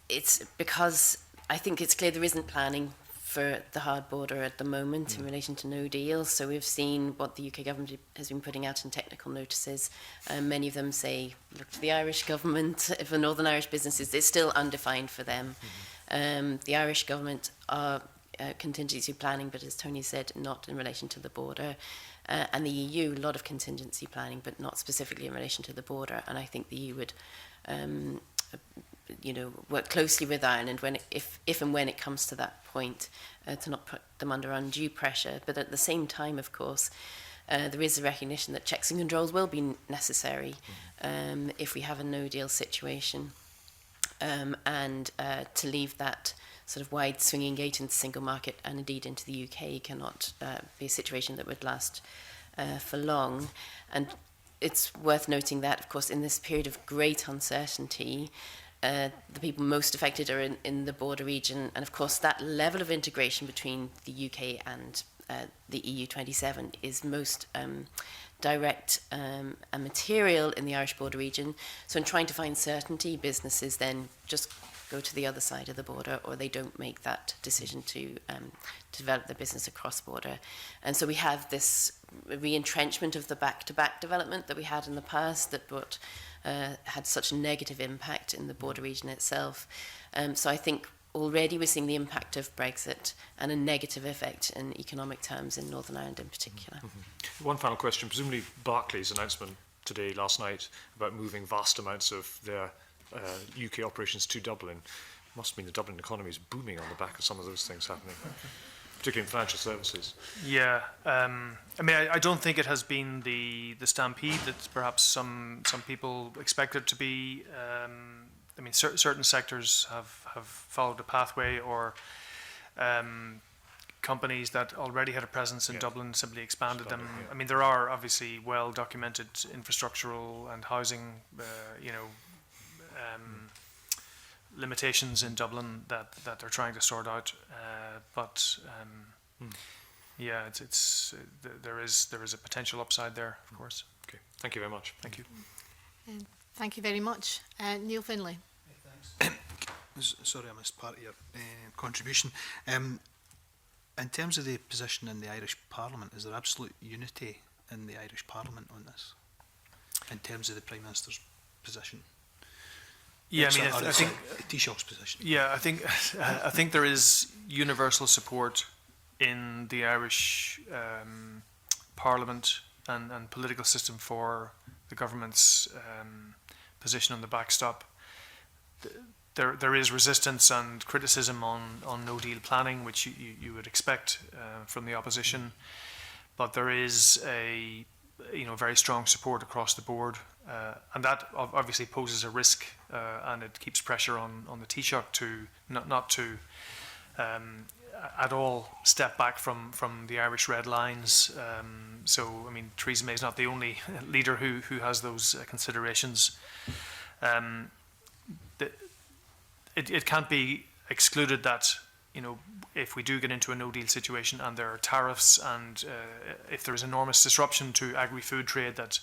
it's because I think it's clear there isn't planning for the hard border at the moment in relation to no deal. So we've seen what the UK government has been putting out in technical notices. Many of them say, look to the Irish government. For Northern Irish businesses, it's still undefined for them. The Irish government are contingency planning, but as Tony said, not in relation to the border. And the EU, a lot of contingency planning, but not specifically in relation to the border. And I think the EU would, you know, work closely with Ireland if and when it comes to that point, to not put them under undue pressure. But at the same time, of course, there is a recognition that checks and controls will be necessary if we have a no-deal situation, and to leave that sort of wide swinging gate into the single market and indeed into the UK cannot be a situation that would last for long. And it's worth noting that, of course, in this period of great uncertainty, the people most affected are in the border region, and of course that level of integration between the UK and the EU 27 is most direct and material in the Irish border region. So in trying to find certainty, businesses then just go to the other side of the border, or they don't make that decision to develop their business across border. And so we have this re-entrenchment of the back-to-back development that we had in the past that had such a negative impact in the border region itself. So I think already we're seeing the impact of Brexit and a negative effect in economic terms in Northern Ireland in particular. One final question. Presumably Barclays' announcement last night about moving vast amounts of their UK operations to Dublin must mean the Dublin economy is booming on the back of some of those things happening, particularly in financial services. Yeah, I mean, I don't think it has been the stampede that perhaps some people expected to be. I mean, certain sectors have followed a pathway, or companies that already had a presence in Yeah. Dublin simply expanded them. Expanded, yeah. I mean, there are obviously well-documented infrastructural and housing, limitations in Dublin that they're trying to sort out. Yeah, there is a potential upside there, of course. Okay, thank you very much. Thank you. Thank you very much. Neil Findlay. Sorry, I missed part of your contribution. In terms of the position in the Irish Parliament, is there absolute unity in the Irish Parliament on this? In terms of the Prime Minister's position? Yeah, I mean, I think Taoiseach's position. Yeah, I think there is universal support in the Irish Parliament and political system for the government's position on the backstop. There is resistance and criticism on no deal planning, which you would expect from the opposition, but there is a very strong support across the board, and that obviously poses a risk, and it keeps pressure on the Taoiseach to not to at all step back from the Irish red lines. So I mean, Theresa May is not the only leader who has those considerations. It can't be excluded that if we do get into a no-deal situation and there are tariffs and if there is enormous disruption to agri-food trade, that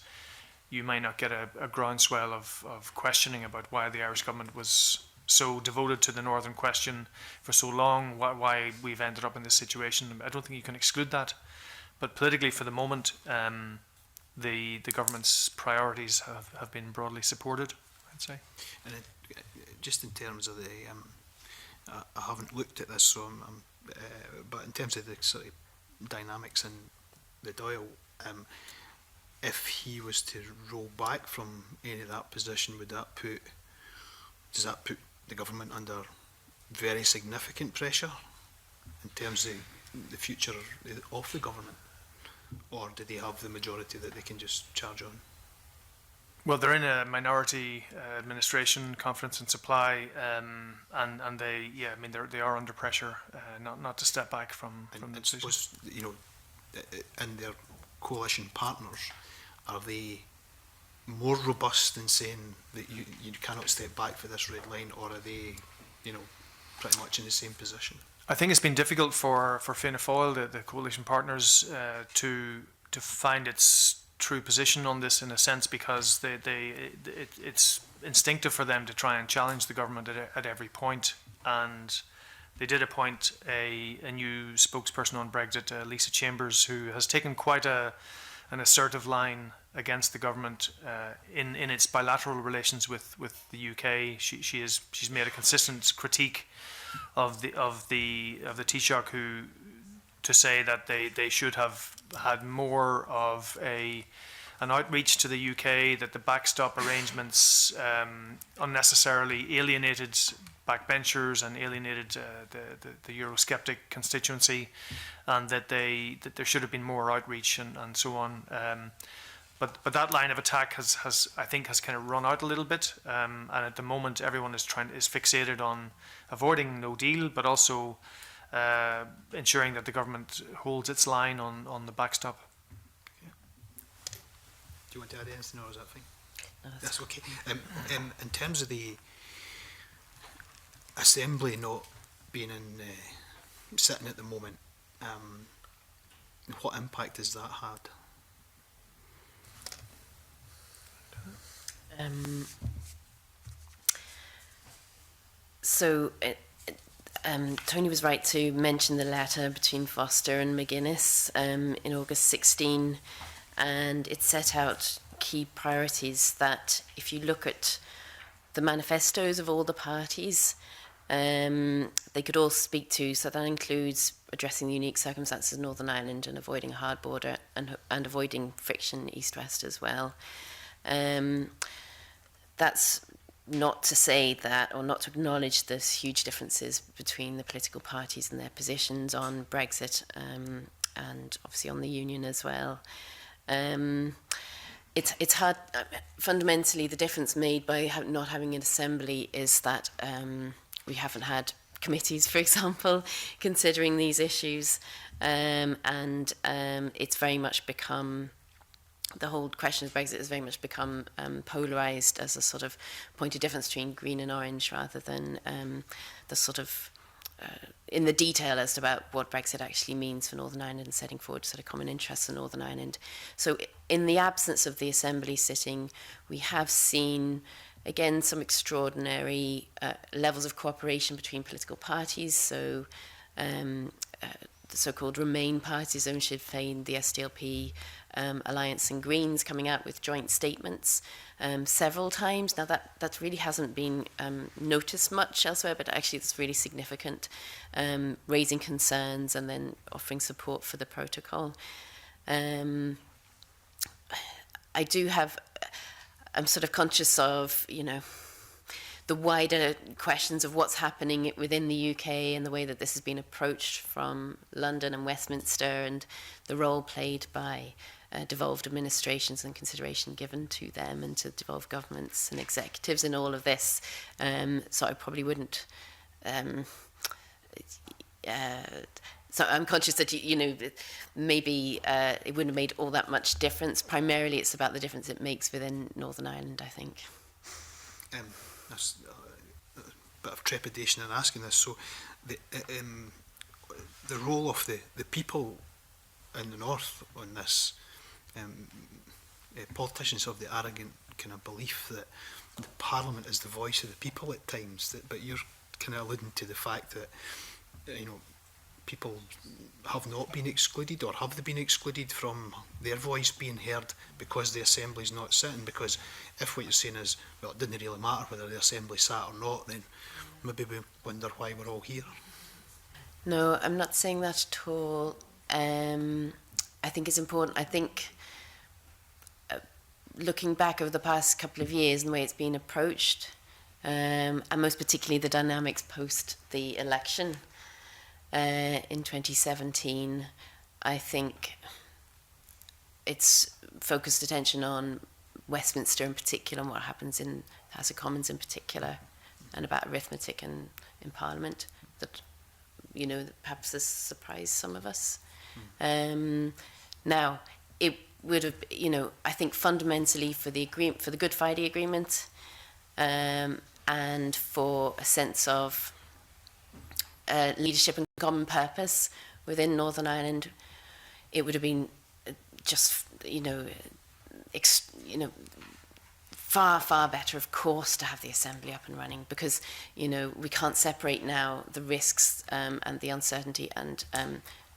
you might not get a groundswell of questioning about why the Irish government was so devoted to the Northern question for so long, why we've ended up in this situation. I don't think you can exclude that. But politically, for the moment, the government's priorities have been broadly supported, I'd say. And just in terms of the, I haven't looked at this, so but in terms of the sort of dynamics in the Dáil, if he was to roll back from any of that position, does that put the government under very significant pressure in terms of the future of the government, or do they have the majority that they can just charge on? Well, they're in a minority administration, confidence and supply, and they, I mean, they are under pressure, not to step back from the decision. Suppose, and their coalition partners, are they more robust in saying that you cannot step back for this red line, or are they, pretty much in the same position? I think it's been difficult for Fianna Fáil, the coalition partners, to find its true position on this, in a sense, because it's instinctive for them to try and challenge the government at every point. And they did appoint a new spokesperson on Brexit, Lisa Chambers, who has taken quite an assertive line against the government in its bilateral relations with the UK. She's made a consistent critique of the Taoiseach, who to say that they should have had more of an outreach to the UK, that the backstop arrangements unnecessarily alienated backbenchers and alienated the Eurosceptic constituency, and that there should have been more outreach and so on. But that line of attack has I think kind of run out a little bit, and at the moment everyone is fixated on avoiding no deal, but also ensuring that the government holds its line on the backstop. Okay. Do you want to add anything, or is that fine? No, that's okay. In terms of the Assembly not being sitting at the moment, what impact has that had? Tony was right to mention the letter between Foster and McGuinness in August 16, and it set out key priorities that, if you look at the manifestos of all the parties, they could all speak to. So that includes addressing the unique circumstances of Northern Ireland and avoiding a hard border and avoiding friction east-west as well. That's not to say that, or not to acknowledge there's huge differences between the political parties and their positions on Brexit, and obviously on the union as well. It's hard. Fundamentally, the difference made by not having an assembly is that we haven't had committees, for example, considering these issues. It's very much become, the whole question of Brexit has very much become polarised as a sort of point of difference between green and orange, rather than the sort of in the detail as to about what Brexit actually means for Northern Ireland and setting forward sort of common interests in Northern Ireland. So in the absence of the Assembly sitting, we have seen, again, some extraordinary levels of cooperation between political parties. So the so-called Remain parties, Sinn Féin, the SDLP, Alliance and Greens, coming out with joint statements several times. Now that really hasn't been noticed much elsewhere, but actually it's really significant, raising concerns and then offering support for the protocol. I'm sort of conscious of, the wider questions of what's happening within the UK and the way that this has been approached from London and Westminster, and the role played by devolved administrations and consideration given to them and to devolved governments and executives in all of this. So I probably wouldn't... So I'm conscious that, maybe it wouldn't have made all that much difference. Primarily, it's about the difference it makes within Northern Ireland, I think. There's a bit of trepidation in asking this. So the role of the people in the north on this, politicians have the arrogant kind of belief that the Parliament is the voice of the people at times, but you're kind of alluding to the fact that people have not been excluded, or have they been excluded from their voice being heard because the Assembly's not sitting? Because if what you're saying is, well, it didn't really matter whether the Assembly sat or not, then maybe we wonder why we're all here. No, I'm not saying that at all. I think it's important. I think looking back over the past couple of years and the way it's been approached, and most particularly the dynamics post the election, in 2017, I think it's focused attention on Westminster in particular, and what happens in the House of Commons in particular, and about arithmetic in Parliament, that perhaps has surprised some of us. Now, it would have, I think fundamentally for the Good Friday Agreement, and for a sense of leadership and common purpose within Northern Ireland, it would have been just, far better, of course, to have the Assembly up and running, because, we can't separate now the risks and the uncertainty and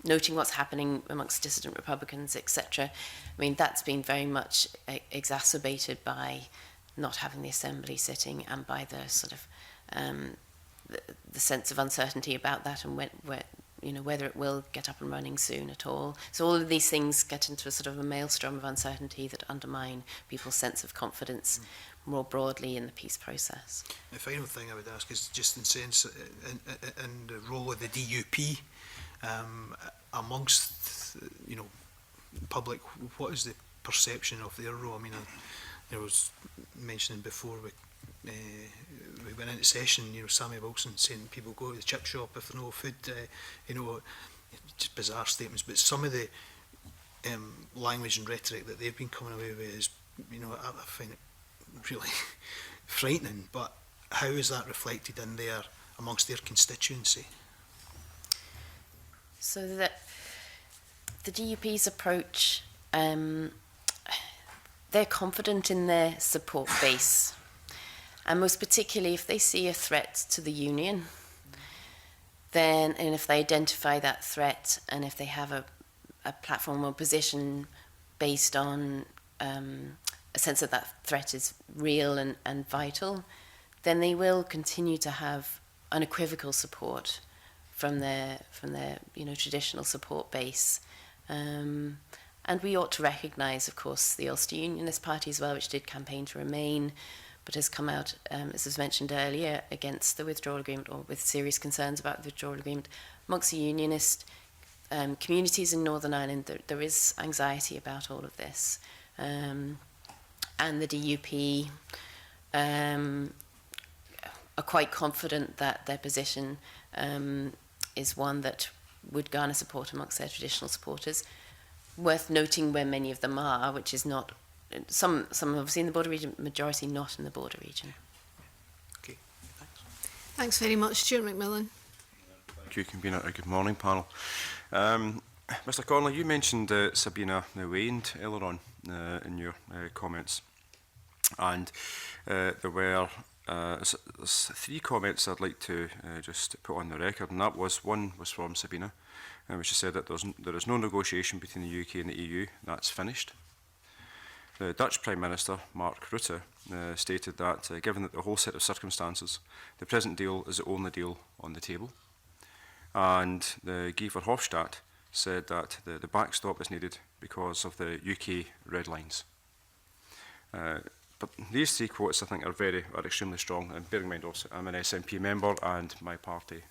noting what's happening amongst dissident Republicans, etc. I mean, that's been very much exacerbated by not having the Assembly sitting, and by the sort of the sense of uncertainty about that, and whether it will get up and running soon at all. So all of these things get into a sort of a maelstrom of uncertainty that undermine people's sense of confidence more broadly in the peace process. The final thing I would ask is just in sense in the role of the DUP amongst public. What is the perception of their role? I mean, I was mentioning before we went into session, Sammy Wilson saying people go to the chip shop if there's no food, just bizarre statements, but some of the language and rhetoric that they've been coming away with is, I find it really frightening. But how is that reflected in amongst their constituency? So that the DUP's approach, they're confident in their support base. And most particularly if they see a threat to the union, then, and if they identify that threat, and if they have a platform or position based on a sense that that threat is real and vital, then they will continue to have unequivocal support from their traditional support base. And we ought to recognise, of course, the Ulster Unionist Party as well, which did campaign to remain, but has come out, as was mentioned earlier, against the withdrawal agreement, or with serious concerns about the withdrawal agreement. Amongst the unionist communities in Northern Ireland, there is anxiety about all of this. And the DUP are quite confident that their position is one that would garner support amongst their traditional supporters. Worth noting where many of them are, which is not, some obviously in the border region, majority not in the border region. Okay, thanks. Thanks very much, Stuart McMillan. Thank you, Convener. Good morning, panel. Mr Connelly, you mentioned Sabina waned earlier on in your comments, and there were there's 3 comments I'd like to just put on the record, and that was, one was from Sabina, which she said that there is no negotiation between the UK and the EU, that's finished. The Dutch Prime Minister, Mark Rutte, stated that given that the whole set of circumstances, the present deal is the only deal on the table. And the Guy Verhofstadt said that the backstop is needed because of the UK red lines. But these 3 quotes, I think, are extremely strong. And bearing in mind, also, I'm an SNP member, and my party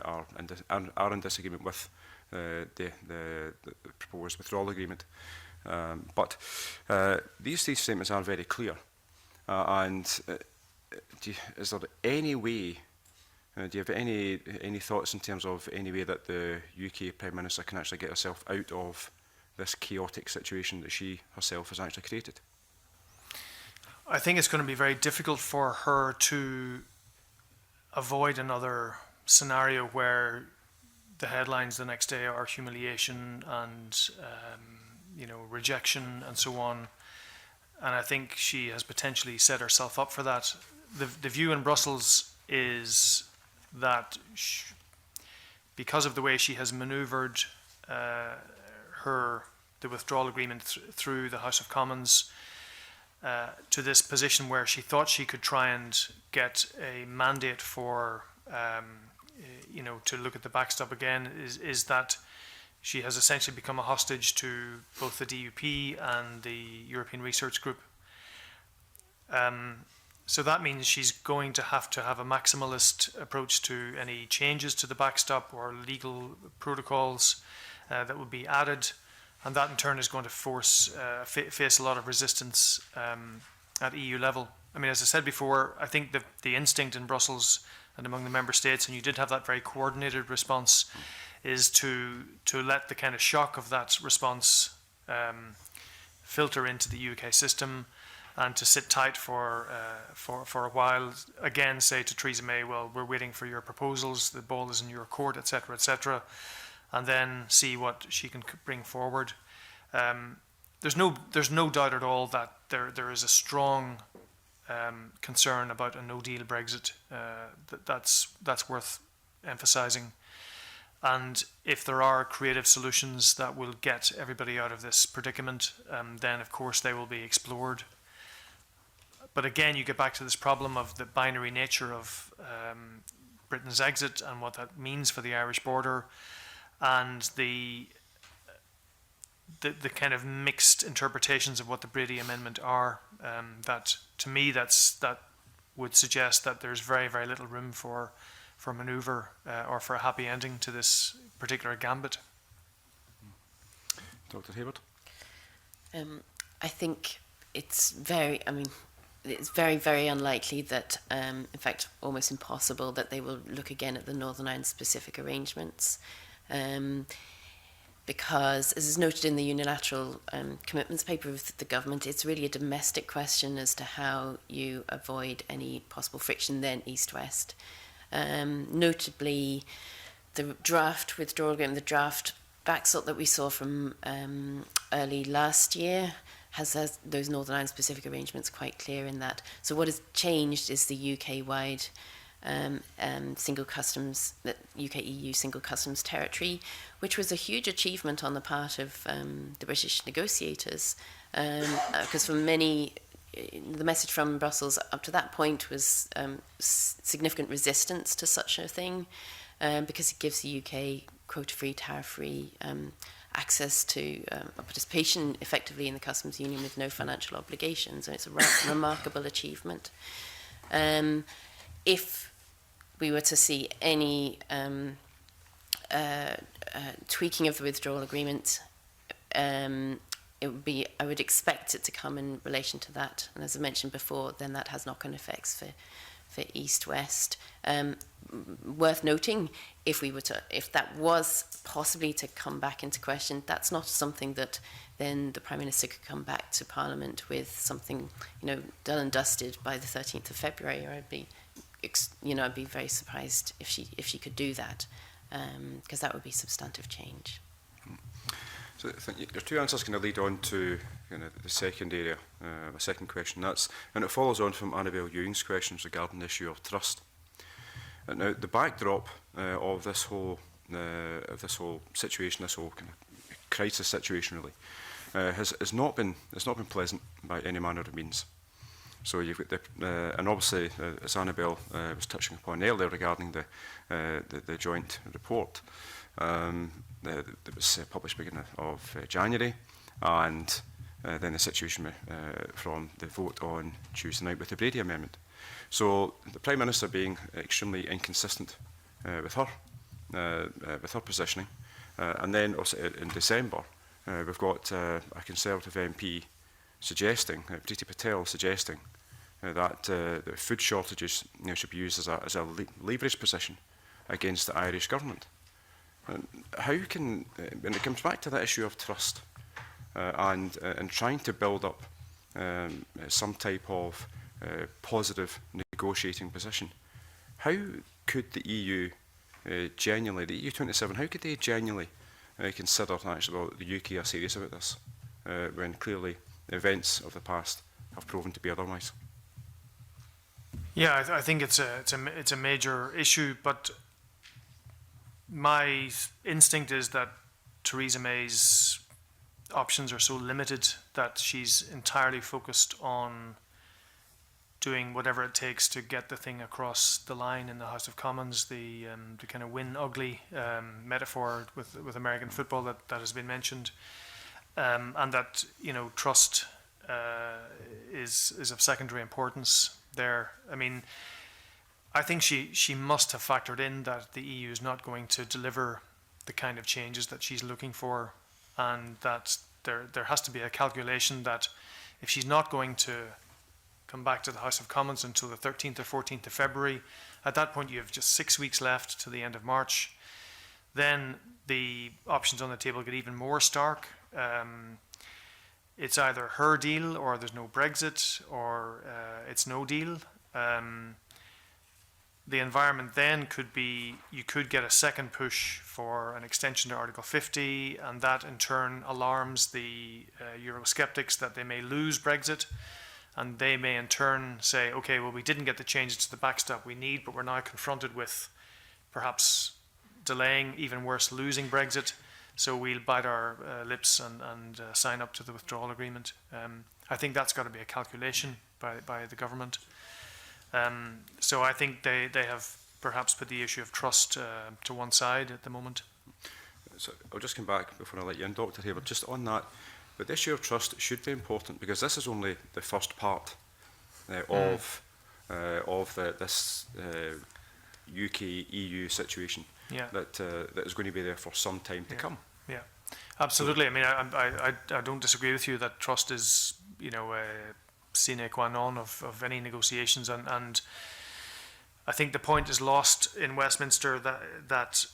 are in disagreement with the proposed withdrawal agreement. But these 3 statements are very clear. Is there any way? Do you have any thoughts in terms of any way that the UK Prime Minister can actually get herself out of this chaotic situation that she herself has actually created? I think it's going to be very difficult for her to avoid another scenario where the headlines the next day are humiliation and rejection and so on. And I think she has potentially set herself up for that. The view in Brussels is that because of the way she has manoeuvred the withdrawal agreement through the House of Commons to this position where she thought she could try and get a mandate for to look at the backstop again, is that she has essentially become a hostage to both the DUP and the European Research Group. So that means she's going to have a maximalist approach to any changes to the backstop or legal protocols that would be added, and that in turn is going to face a lot of resistance at EU level. I mean, as I said before, I think the instinct in Brussels and among the member states, and you did have that very coordinated response, is to let the kind of shock of that response filter into the UK system, and to sit tight for a while. Again, say to Theresa May, well, we're waiting for your proposals, the ball is in your court, etc., and then see what she can bring forward. There's no doubt at all that there is a strong concern about a no-deal Brexit. That's worth emphasising. And if there are creative solutions that will get everybody out of this predicament, then of course they will be explored. But again, you get back to this problem of the binary nature of Britain's exit and what that means for the Irish border, and the kind of mixed interpretations of what the Brady Amendment are. That to me, that would suggest that there's very, very little room for manoeuvre or for a happy ending to this particular gambit. Dr. Hayward? I think it's very very, very unlikely that, in fact, almost impossible that they will look again at the Northern Ireland specific arrangements. Because, as is noted in the unilateral commitments paper of the government, it's really a domestic question as to how you avoid any possible friction then east-west. Notably, the draft withdrawal agreement, the draft backstop that we saw from early last year has those Northern Ireland specific arrangements quite clear in that. So what has changed is the UK-wide single customs, the UK-EU single customs territory, which was a huge achievement on the part of the British negotiators, because for many, the message from Brussels up to that point was significant resistance to such a thing, because it gives the UK quota-free, tariff-free access to participation effectively in the customs union with no financial obligations, and it's a remarkable achievement. If we were to see any tweaking of the withdrawal agreement, it would be, I would expect it to come in relation to that, and as I mentioned before, then that has knock-on effects for East-West. Worth noting, if that was possibly to come back into question, that's not something that then the Prime Minister could come back to Parliament with something, done and dusted by the 13th of February, or I'd be very surprised if she could do that, because that would be substantive change. So I think your two answers kind of lead on to the second area, my second question. And it follows on from Annabelle Ewing's questions regarding the issue of trust. And now the backdrop of this whole situation, this whole kind of crisis situation, really, has not been pleasant by any manner of means. So you've got and obviously, as Annabelle was touching upon earlier regarding the joint report. That was published beginning of January, and then the situation from the vote on Tuesday night with the Brady Amendment. So the Prime Minister being extremely inconsistent with her positioning, and then also in December we've got a Conservative MP suggesting, Priti Patel suggesting that the food shortages should be used as a leverage position against the Irish government. How can, when it comes back to that issue of trust and trying to build up some type of positive negotiating position, how could the EU genuinely, the EU27, how could they genuinely consider actually, well, the UK are serious about this when clearly the events of the past have proven to be otherwise? Yeah, I think it's a major issue, but my instinct is that Theresa May's options are so limited that she's entirely focused on doing whatever it takes to get the thing across the line in the House of Commons, the kind of win ugly metaphor with American football that has been mentioned, and that trust is of secondary importance there. I mean, I think she must have factored in that the EU is not going to deliver the kind of changes that she's looking for, and that there has to be a calculation that if she's not going to come back to the House of Commons until the 13th or 14th of February, at that point you have just 6 weeks left to the end of March, then the options on the table get even more stark. It's either her deal, or there's no Brexit, or it's no deal. The environment then could be, you could get a second push for an extension to Article 50, and that in turn alarms the Eurosceptics that they may lose Brexit, and they may in turn say, okay, well, we didn't get the changes to the backstop we need, but we're now confronted with perhaps delaying, even worse, losing Brexit, so we'll bite our lips and sign up to the withdrawal agreement. I think that's got to be a calculation by the government. So I think they have perhaps put the issue of trust to one side at the moment. So I'll just come back before I let you in, Dr. Hayward, just on that. But the issue of trust should be important, because this is only the first part of this UK-EU situation that is going to be there for some time to come. Yeah, absolutely. I mean, I don't disagree with you that trust is, sine qua non of any negotiations, and I think the point is lost in Westminster that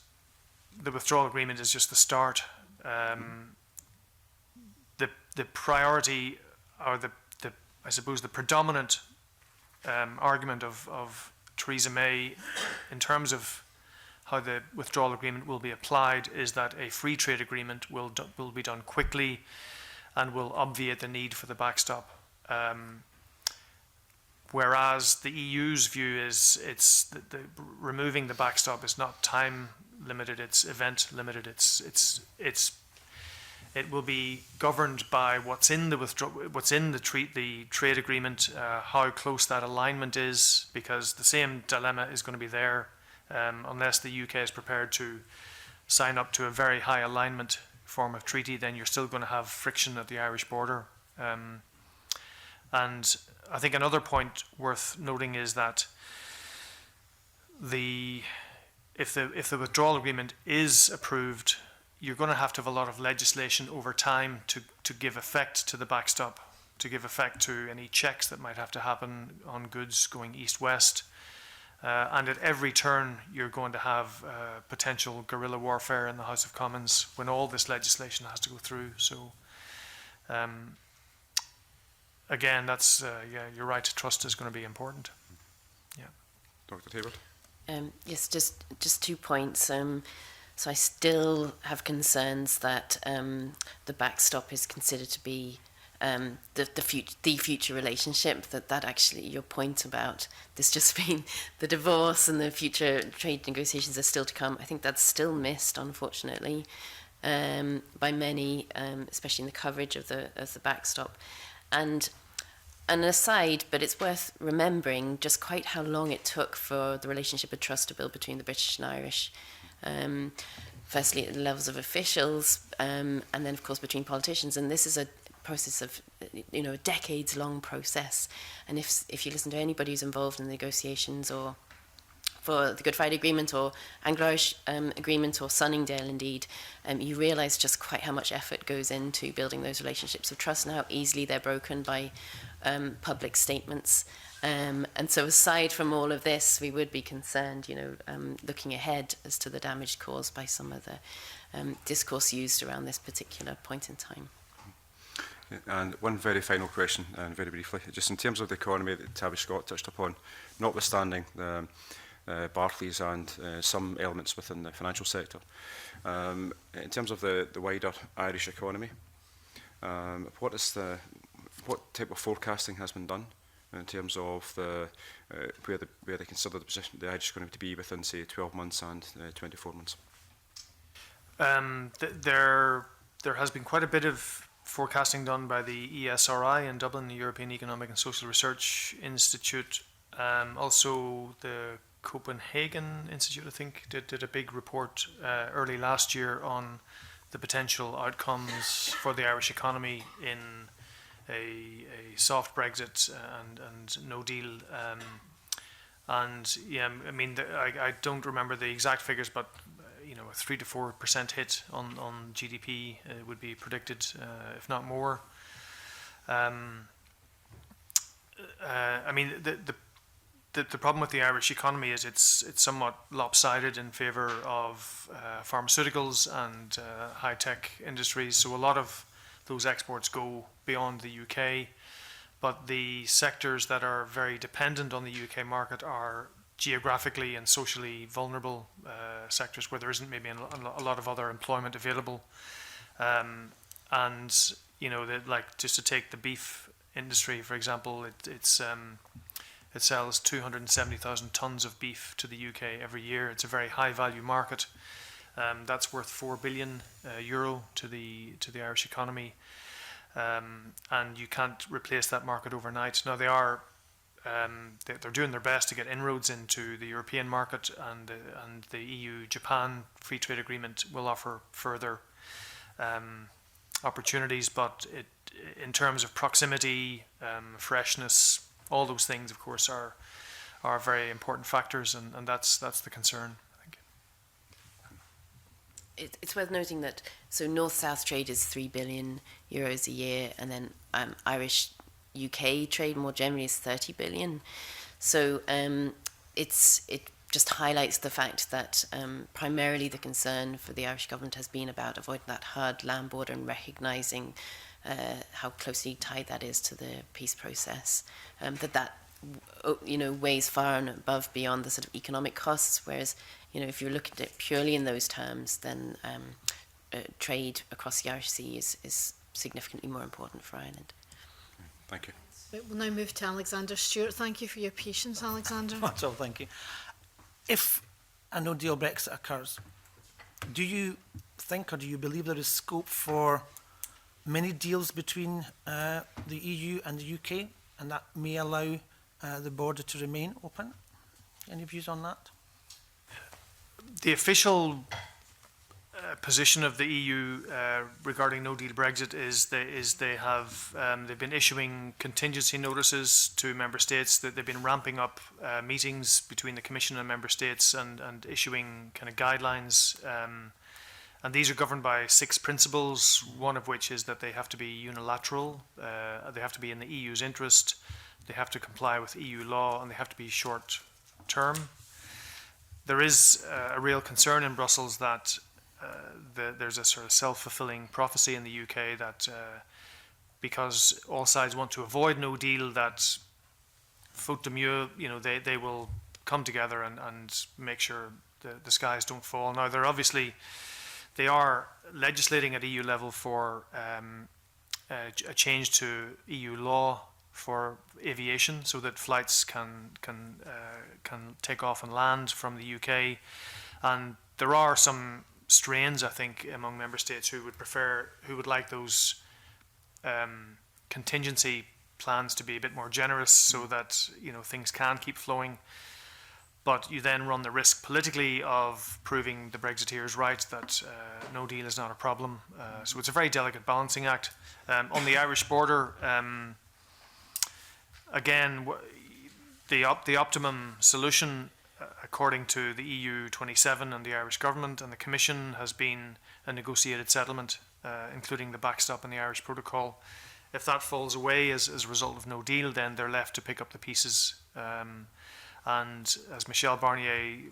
the withdrawal agreement is just the start. The priority, or I suppose the predominant argument of Theresa May in terms of how the withdrawal agreement will be applied is that a free trade agreement will be done quickly and will obviate the need for the backstop. Whereas the EU's view is removing the backstop is not time limited, it's event limited. It will be governed by what's in the trade agreement, how close that alignment is, because the same dilemma is going to be there unless the UK is prepared to sign up to a very high alignment form of treaty. Then you're still going to have friction at the Irish border. And I think another point worth noting is that if the withdrawal agreement is approved, you're going to have a lot of legislation over time to give effect to the backstop, to give effect to any checks that might have to happen on goods going east-west. And at every turn, you're going to have potential guerrilla warfare in the House of Commons when all this legislation has to go through. So, again, that's yeah, you're right. Trust is going to be important. Yeah, Dr. Hayward. Yes, just 2 points. So I still have concerns that the backstop is considered to be the future relationship, that actually your point about this just being the divorce and the future trade negotiations are still to come, I think that's still missed, unfortunately, by many, especially in the coverage of the backstop. And an aside, but it's worth remembering just quite how long it took for the relationship of trust to build between the British and Irish. Firstly at the levels of officials, and then of course between politicians, and this is a process of, you know, a decades-long process. And if you listen to anybody who's involved in the negotiations, or for the Good Friday Agreement or Anglo-Irish Agreement or Sunningdale indeed, you realise just quite how much effort goes into building those relationships of trust and how easily they're broken by public statements. And so aside from all of this, we would be concerned, you know, looking ahead as to the damage caused by some of the discourse used around this particular point in time. And one very final question, and very briefly, just in terms of the economy that Tavish Scott touched upon, notwithstanding the Barclays and some elements within the financial sector, in terms of the wider Irish economy, what type of forecasting has been done in terms of where they consider the position the Irish economy to be within, say, 12 months and 24 months? There has been quite a bit of forecasting done by the ESRI in Dublin, the European Economic and Social Research Institute. Also the Copenhagen Institute, I think, did a big report early last year on the potential outcomes for the Irish economy in a soft Brexit and no deal. And yeah, I mean, I don't remember the exact figures, but you know, a 3 to 4% hit on GDP would be predicted, if not more. I mean, the problem with the Irish economy is it's somewhat lopsided in favour of pharmaceuticals and high-tech industries. So a lot of those exports go beyond the UK, but the sectors that are very dependent on the UK market are geographically and socially vulnerable sectors where there isn't maybe a lot of other employment available. And, you know, like just to take the beef industry, for example, it sells 270,000 tonnes of beef to the UK every year. It's a very high value market. That's worth €4 billion to the Irish economy. And you can't replace that market overnight. Now they're doing their best to get inroads into the European market, and the EU-Japan Free Trade Agreement will offer further opportunities. But in terms of proximity, freshness, all those things, of course, are very important factors, and that's the concern. It's worth noting that so North-South trade is €3 billion a year, and then Irish UK trade more generally is 30 billion. So it just highlights the fact that primarily the concern for the Irish government has been about avoiding that hard land border and recognising how closely tied that is to the peace process. That you know, weighs far and above beyond the sort of economic costs, whereas, you know, if you're looking at it purely in those terms, then trade across the Irish Sea is significantly more important for Ireland. Thank you. Right, we'll now move to Alexander Stewart. Thank you for your patience, Alexander. That's all, thank you. If a no-deal Brexit occurs, do you think or do you believe there is scope for many deals between the EU and the UK, and that may allow the border to remain open? Any views on that? The official position of the EU regarding no-deal Brexit is they've been issuing contingency notices to member states, that they've been ramping up meetings between the Commission and member states and issuing kind of guidelines. And these are governed by 6 principles, one of which is that they have to be unilateral, they have to be in the EU's interest, they have to comply with EU law, and they have to be short term. there is a real concern in Brussels that there's a sort of self-fulfilling prophecy in the UK that because all sides want to avoid no deal, that faute de mieux, they will come together and make sure the skies don't fall. Now, they are legislating at EU level for a change to EU law for aviation, so that flights can take off and land from the UK. And there are some strains, I think, among member states who would like those contingency plans to be a bit more generous, so that things can keep flowing. But you then run the risk politically of proving the Brexiteers right that no deal is not a problem. So it's a very delicate balancing act. On the Irish border, again, the optimum solution, according to the EU 27 and the Irish government and the Commission, has been a negotiated settlement, including the backstop and the Irish protocol. If that falls away as a result of no deal, then they're left to pick up the pieces. And as Michel Barnier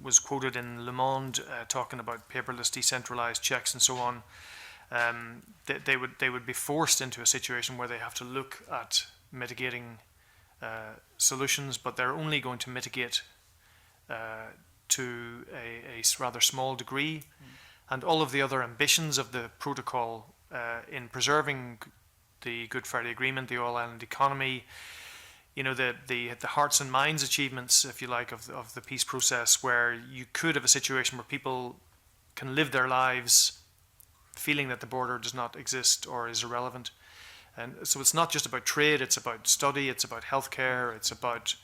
was quoted in Le Monde talking about paperless decentralized checks and so on, they would be forced into a situation where they have to look at mitigating solutions, but they're only going to mitigate to a rather small degree. And all of the other ambitions of the protocol in preserving the Good Friday Agreement, the oil island economy, the hearts and minds achievements, if you like, of the peace process, where you could have a situation where people can live their lives feeling that the border does not exist or is irrelevant. And so it's not just about trade, it's about study, it's about healthcare, it's about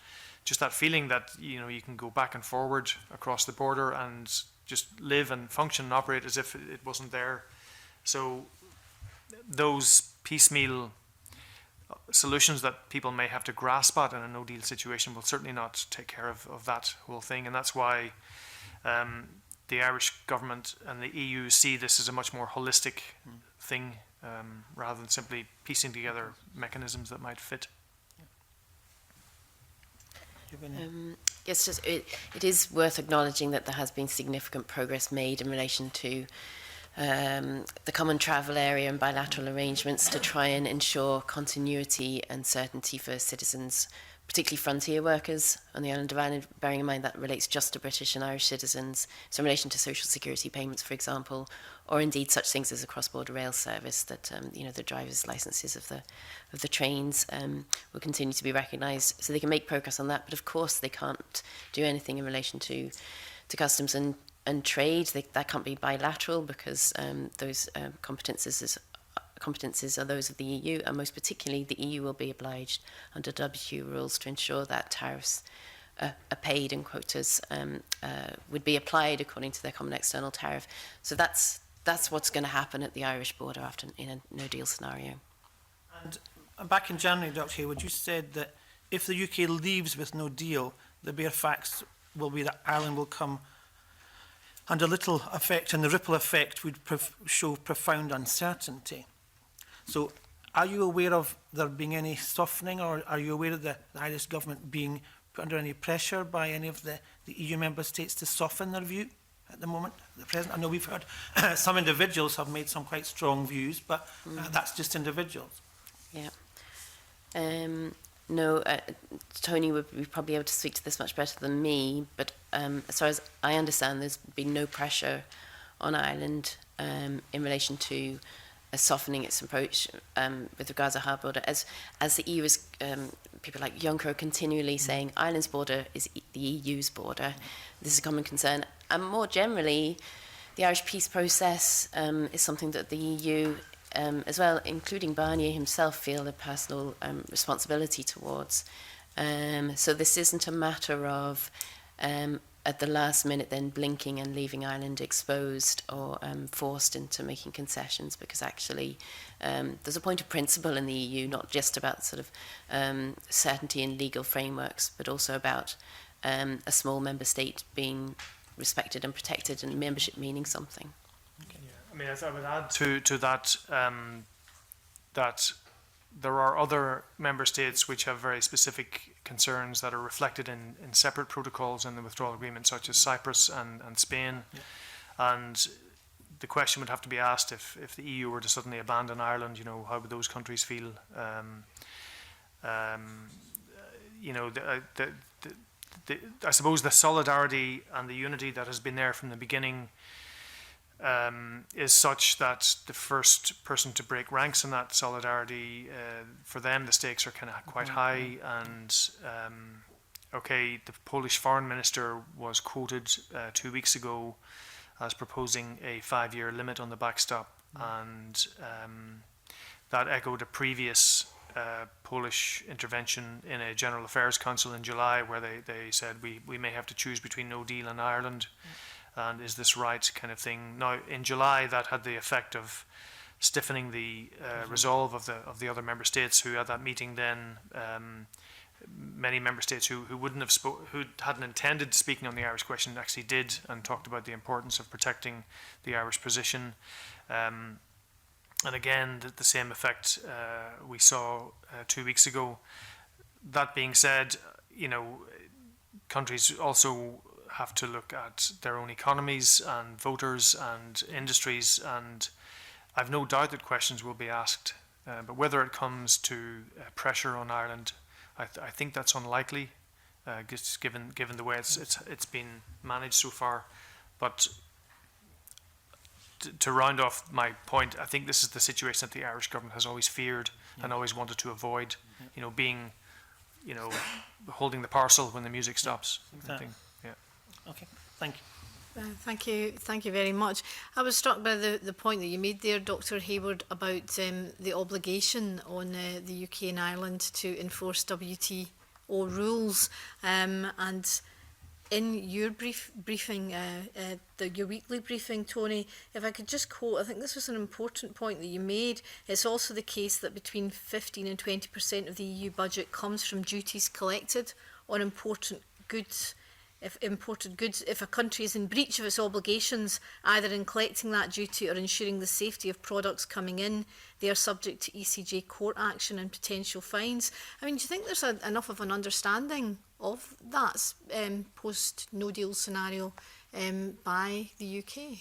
just that feeling that you can go back and forward across the border and just live and function and operate as if it wasn't there. So those piecemeal solutions that people may have to grasp at in a no-deal situation will certainly not take care of that whole thing. And that's why the Irish government and the EU see this as a much more holistic thing, rather than simply piecing together mechanisms that might fit. Yes, it is worth acknowledging that there has been significant progress made in relation to the common travel area and bilateral arrangements to try and ensure continuity and certainty for citizens, particularly frontier workers on the island of Ireland, bearing in mind that relates just to British and Irish citizens. So in relation to social security payments, for example, or indeed such things as a cross-border rail service, that the drivers' licences of the trains will continue to be recognised, so they can make progress on that. But of course, they can't do anything in relation to customs and trade. That can't be bilateral, because those competences are those of the EU, and most particularly the EU will be obliged under WTO rules to ensure that tariffs are paid and quotas would be applied according to their common external tariff. So that's what's going to happen at the Irish border after in a no-deal scenario. And back in January, Dr. Hayward, you said that if the UK leaves with no deal, the bare facts will be that Ireland will come under little effect, and the ripple effect would show profound uncertainty. So are you aware of there being any softening, or are you aware of the Irish government being put under any pressure by any of the EU member states to soften their view at the moment, at the present? I know we've heard some individuals have made some quite strong views, but that's just individuals. Yeah. No, Tony would be probably able to speak to this much better than me, but as far as I understand, there's been no pressure on Ireland in relation to softening its approach with regards to hard border. As the EU is, people like Juncker continually saying Ireland's border is the EU's border. This is a common concern. And more generally, the Irish peace process is something that the EU as well, including Barnier himself, feel a personal responsibility towards. So this isn't a matter of at the last minute then blinking and leaving Ireland exposed or forced into making concessions, because actually there's a point of principle in the EU, not just about sort of certainty in legal frameworks, but also about a small member state being respected and protected, and membership meaning something. I mean, as I would add to that, that there are other member states which have very specific concerns that are reflected in separate protocols in the withdrawal agreement, such as Cyprus and Spain. Yeah. And the question would have to be asked, if the EU were to suddenly abandon Ireland, you know, how would those countries feel? You know, I suppose the solidarity and the unity that has been there from the beginning is such that the first person to break ranks in that solidarity, for them the stakes are kind of quite high. And okay, the Polish foreign minister was quoted 2 weeks ago as proposing a 5-year limit on the backstop, and that echoed a previous Polish intervention in a General Affairs Council in July, where they said we may have to choose between no deal and Ireland, and is this right, kind of thing. Now, in July, that had the effect of stiffening the resolve of the other member states who at that meeting then, many member states who wouldn't have who hadn't intended speaking on the Irish question actually did, and talked about the importance of protecting the Irish position. And again, the same effect we saw 2 weeks ago. That being said, you know, countries also have to look at their own economies and voters and industries, and I've no doubt that questions will be asked. But whether it comes to pressure on Ireland, I think that's unlikely, just given the way it's been managed so far. But to round off my point, I think this is the situation that the Irish government has always feared and always wanted to avoid. You know, being, you know, holding the parcel when the music stops. Exactly. I think, yeah. Okay, thank you. Thank you very much. I was struck by the point that you made there, Dr. Hayward, about the obligation on the UK and Ireland to enforce WTO rules, and in your briefing, your weekly briefing, Tony, if I could just quote, I think this was an important point that you made. It's also the case that between 15 and 20% of the EU budget comes from duties collected on imported goods. If a country is in breach of its obligations, either in collecting that duty or ensuring the safety of products coming in, they are subject to ECJ court action and potential fines. I mean, do you think there's enough of an understanding of that post-no deal scenario by the UK?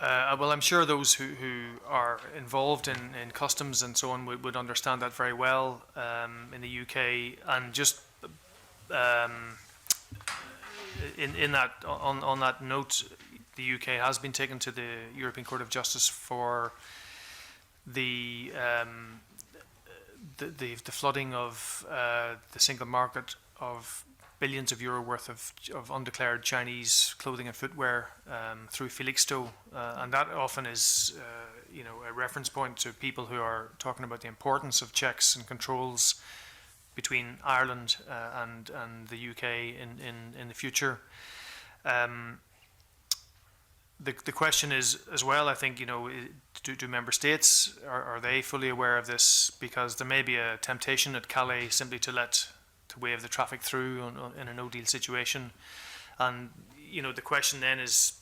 Well, I'm sure those who are involved in customs and so on would understand that very well in the UK. And just in that, on that note, the UK has been taken to the European Court of Justice for the flooding of the single market of billions of euro worth of undeclared Chinese clothing and footwear through Felixstowe, and that often is you know, a reference point to people who are talking about the importance of checks and controls between Ireland and the UK in the future. The question is as well, I think, you know, do member states, are they fully aware of this? Because there may be a temptation at Calais simply to wave the traffic through in a no-deal situation. And, you know, the question then is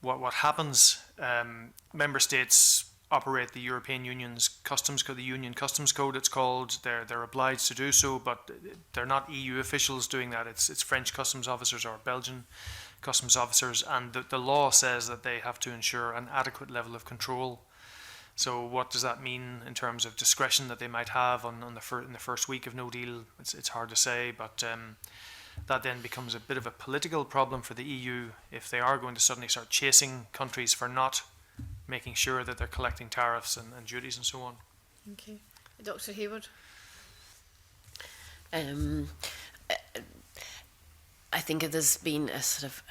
what happens? Member states operate the European Union's customs code, the Union Customs Code it's called. They're obliged to do so, but they're not EU officials doing that. It's French customs officers or Belgian customs officers, and the law says that they have to ensure an adequate level of control. So what does that mean in terms of discretion that they might have in the first week of no deal? It's hard to say, but that then becomes a bit of a political problem for the EU if they are going to suddenly start chasing countries for not making sure that they're collecting tariffs and duties and so on. Okay. Dr. Hayward? I think there's been a sort of,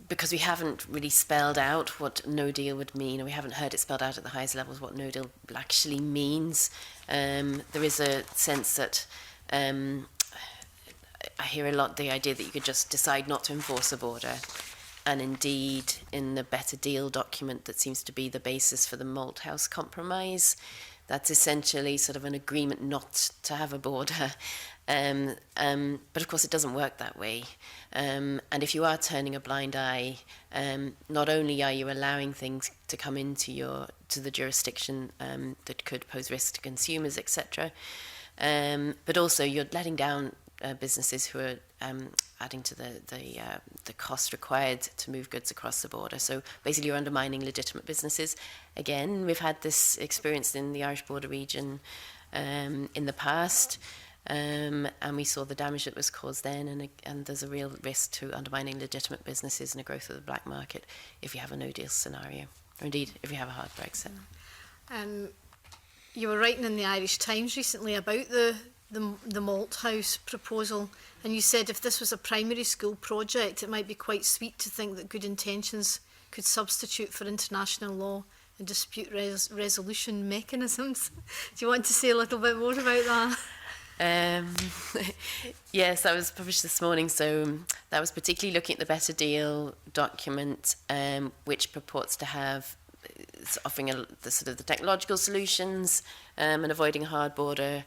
because we haven't really spelled out what no deal would mean, or we haven't heard it spelled out at the highest levels what no deal actually means, there is a sense that I hear a lot the idea that you could just decide not to enforce a border. And indeed, in the Better Deal document that seems to be the basis for the Malthouse Compromise, that's essentially sort of an agreement not to have a border. But of course it doesn't work that way. And if you are turning a blind eye, not only are you allowing things to come into the jurisdiction that could pose risk to consumers, etc., but also you're letting down businesses who are adding to the cost required to move goods across the border. So basically you're undermining legitimate businesses. Again, we've had this experience in the Irish border region in the past, and we saw the damage that was caused then, and there's a real risk to undermining legitimate businesses and the growth of the black market if you have a no-deal scenario, or indeed if you have a hard Brexit. You were writing in the Irish Times recently about the Malt House proposal, and you said if this was a primary school project, it might be quite sweet to think that good intentions could substitute for international law and dispute resolution mechanisms. Do you want to say a little bit more about that? Yes, that was published this morning. So that was particularly looking at the Better Deal document, which purports to have offering the sort of the technological solutions and avoiding a hard border,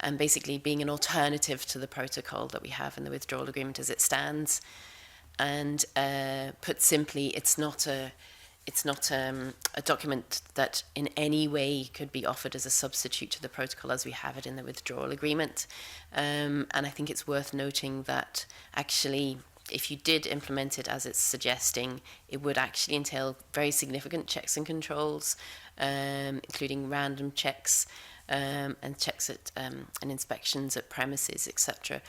and basically being an alternative to the protocol that we have in the withdrawal agreement as it stands. And put simply, it's not a document that in any way could be offered as a substitute to the protocol as we have it in the withdrawal agreement. And I think it's worth noting that actually, if you did implement it as it's suggesting, it would actually entail very significant checks and controls, including random checks and checks at and inspections at premises, etc.,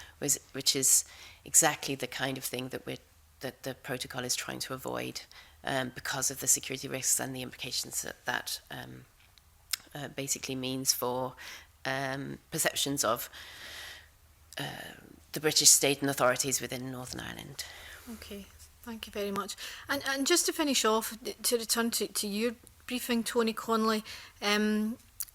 which is exactly the kind of thing that the protocol is trying to avoid, because of the security risks and the implications that basically means for perceptions of the British state and authorities within Northern Ireland. Okay, thank you very much. And just to finish off, to return to your briefing, Tony Connelly,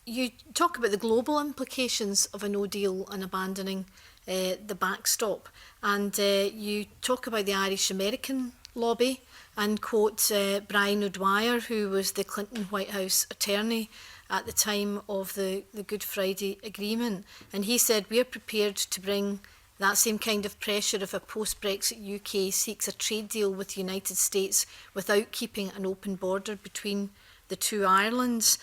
you talk about the global implications of a no deal and abandoning the backstop, and you talk about the Irish-American lobby and quote Brian O'Dwyer, who was the Clinton White House attorney at the time of the Good Friday Agreement, and he said, "We are prepared to bring that same kind of pressure if a post-Brexit UK seeks a trade deal with the United States without keeping an open border between the two Irelands."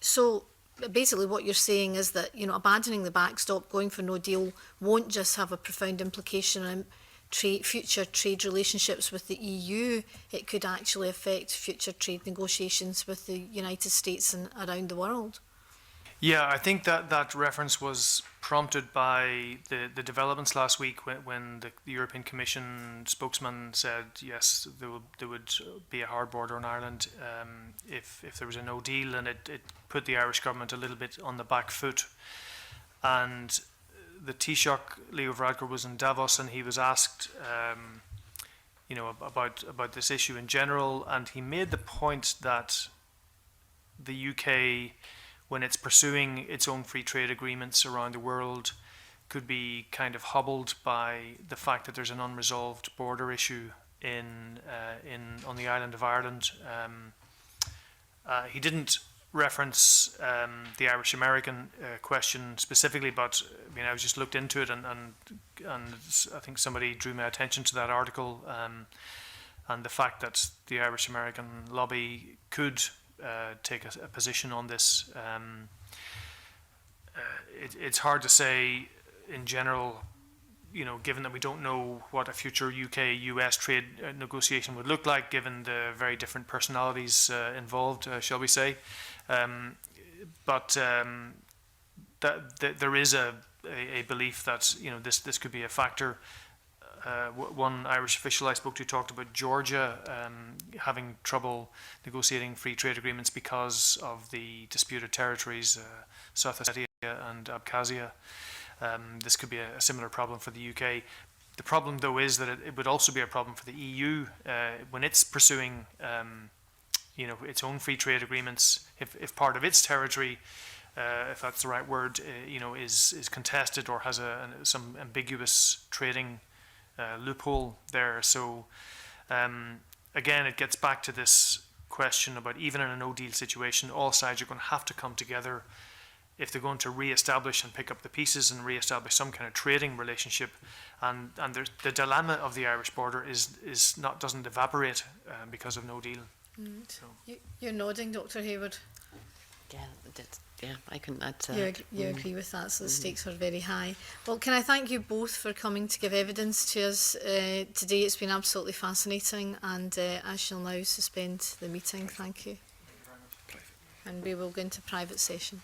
So basically what you're saying is that, you know, abandoning the backstop, going for no deal, won't just have a profound implication on future trade relationships with the EU, it could actually affect future trade negotiations with the United States and around the world. Yeah, I think that reference was prompted by the developments last week when the European Commission spokesman said, yes, there would be a hard border in Ireland if there was a no deal, and it put the Irish government a little bit on the back foot. And the Taoiseach, Leo Varadkar, was in Davos, and he was asked about this issue in general, and he made the point that the UK, when it's pursuing its own free trade agreements around the world, could be kind of hobbled by the fact that there's an unresolved border issue on the island of Ireland. He didn't reference the Irish-American question specifically, but I mean, I was just looked into it, and I think somebody drew my attention to that article, and the fact that the Irish-American lobby could take a position on this. It's hard to say in general, you know, given that we don't know what a future UK-US trade negotiation would look like, given the very different personalities involved, shall we say. But there is a belief that, you know, this could be a factor. One Irish official I spoke to talked about Georgia having trouble negotiating free trade agreements because of the disputed territories, South Ossetia and Abkhazia. This could be a similar problem for the UK. The problem, though, is that it would also be a problem for the EU when it's pursuing, its own free trade agreements. If part of its territory, if that's the right word, is contested or has some ambiguous trading loophole there. So again, it gets back to this question about, even in a no-deal situation, all sides are going to have to come together if they're going to re-establish and pick up the pieces and re-establish some kind of trading relationship. And the dilemma of the Irish border doesn't evaporate because of no deal. So. You're nodding, Dr. Hayward. Yeah, I couldn't add to You, that. you agree with that, so the stakes are very high. Well, can I thank you both for coming to give evidence to us today? It's been absolutely fascinating, and I shall now suspend the meeting. Thank you. And we will go into private session.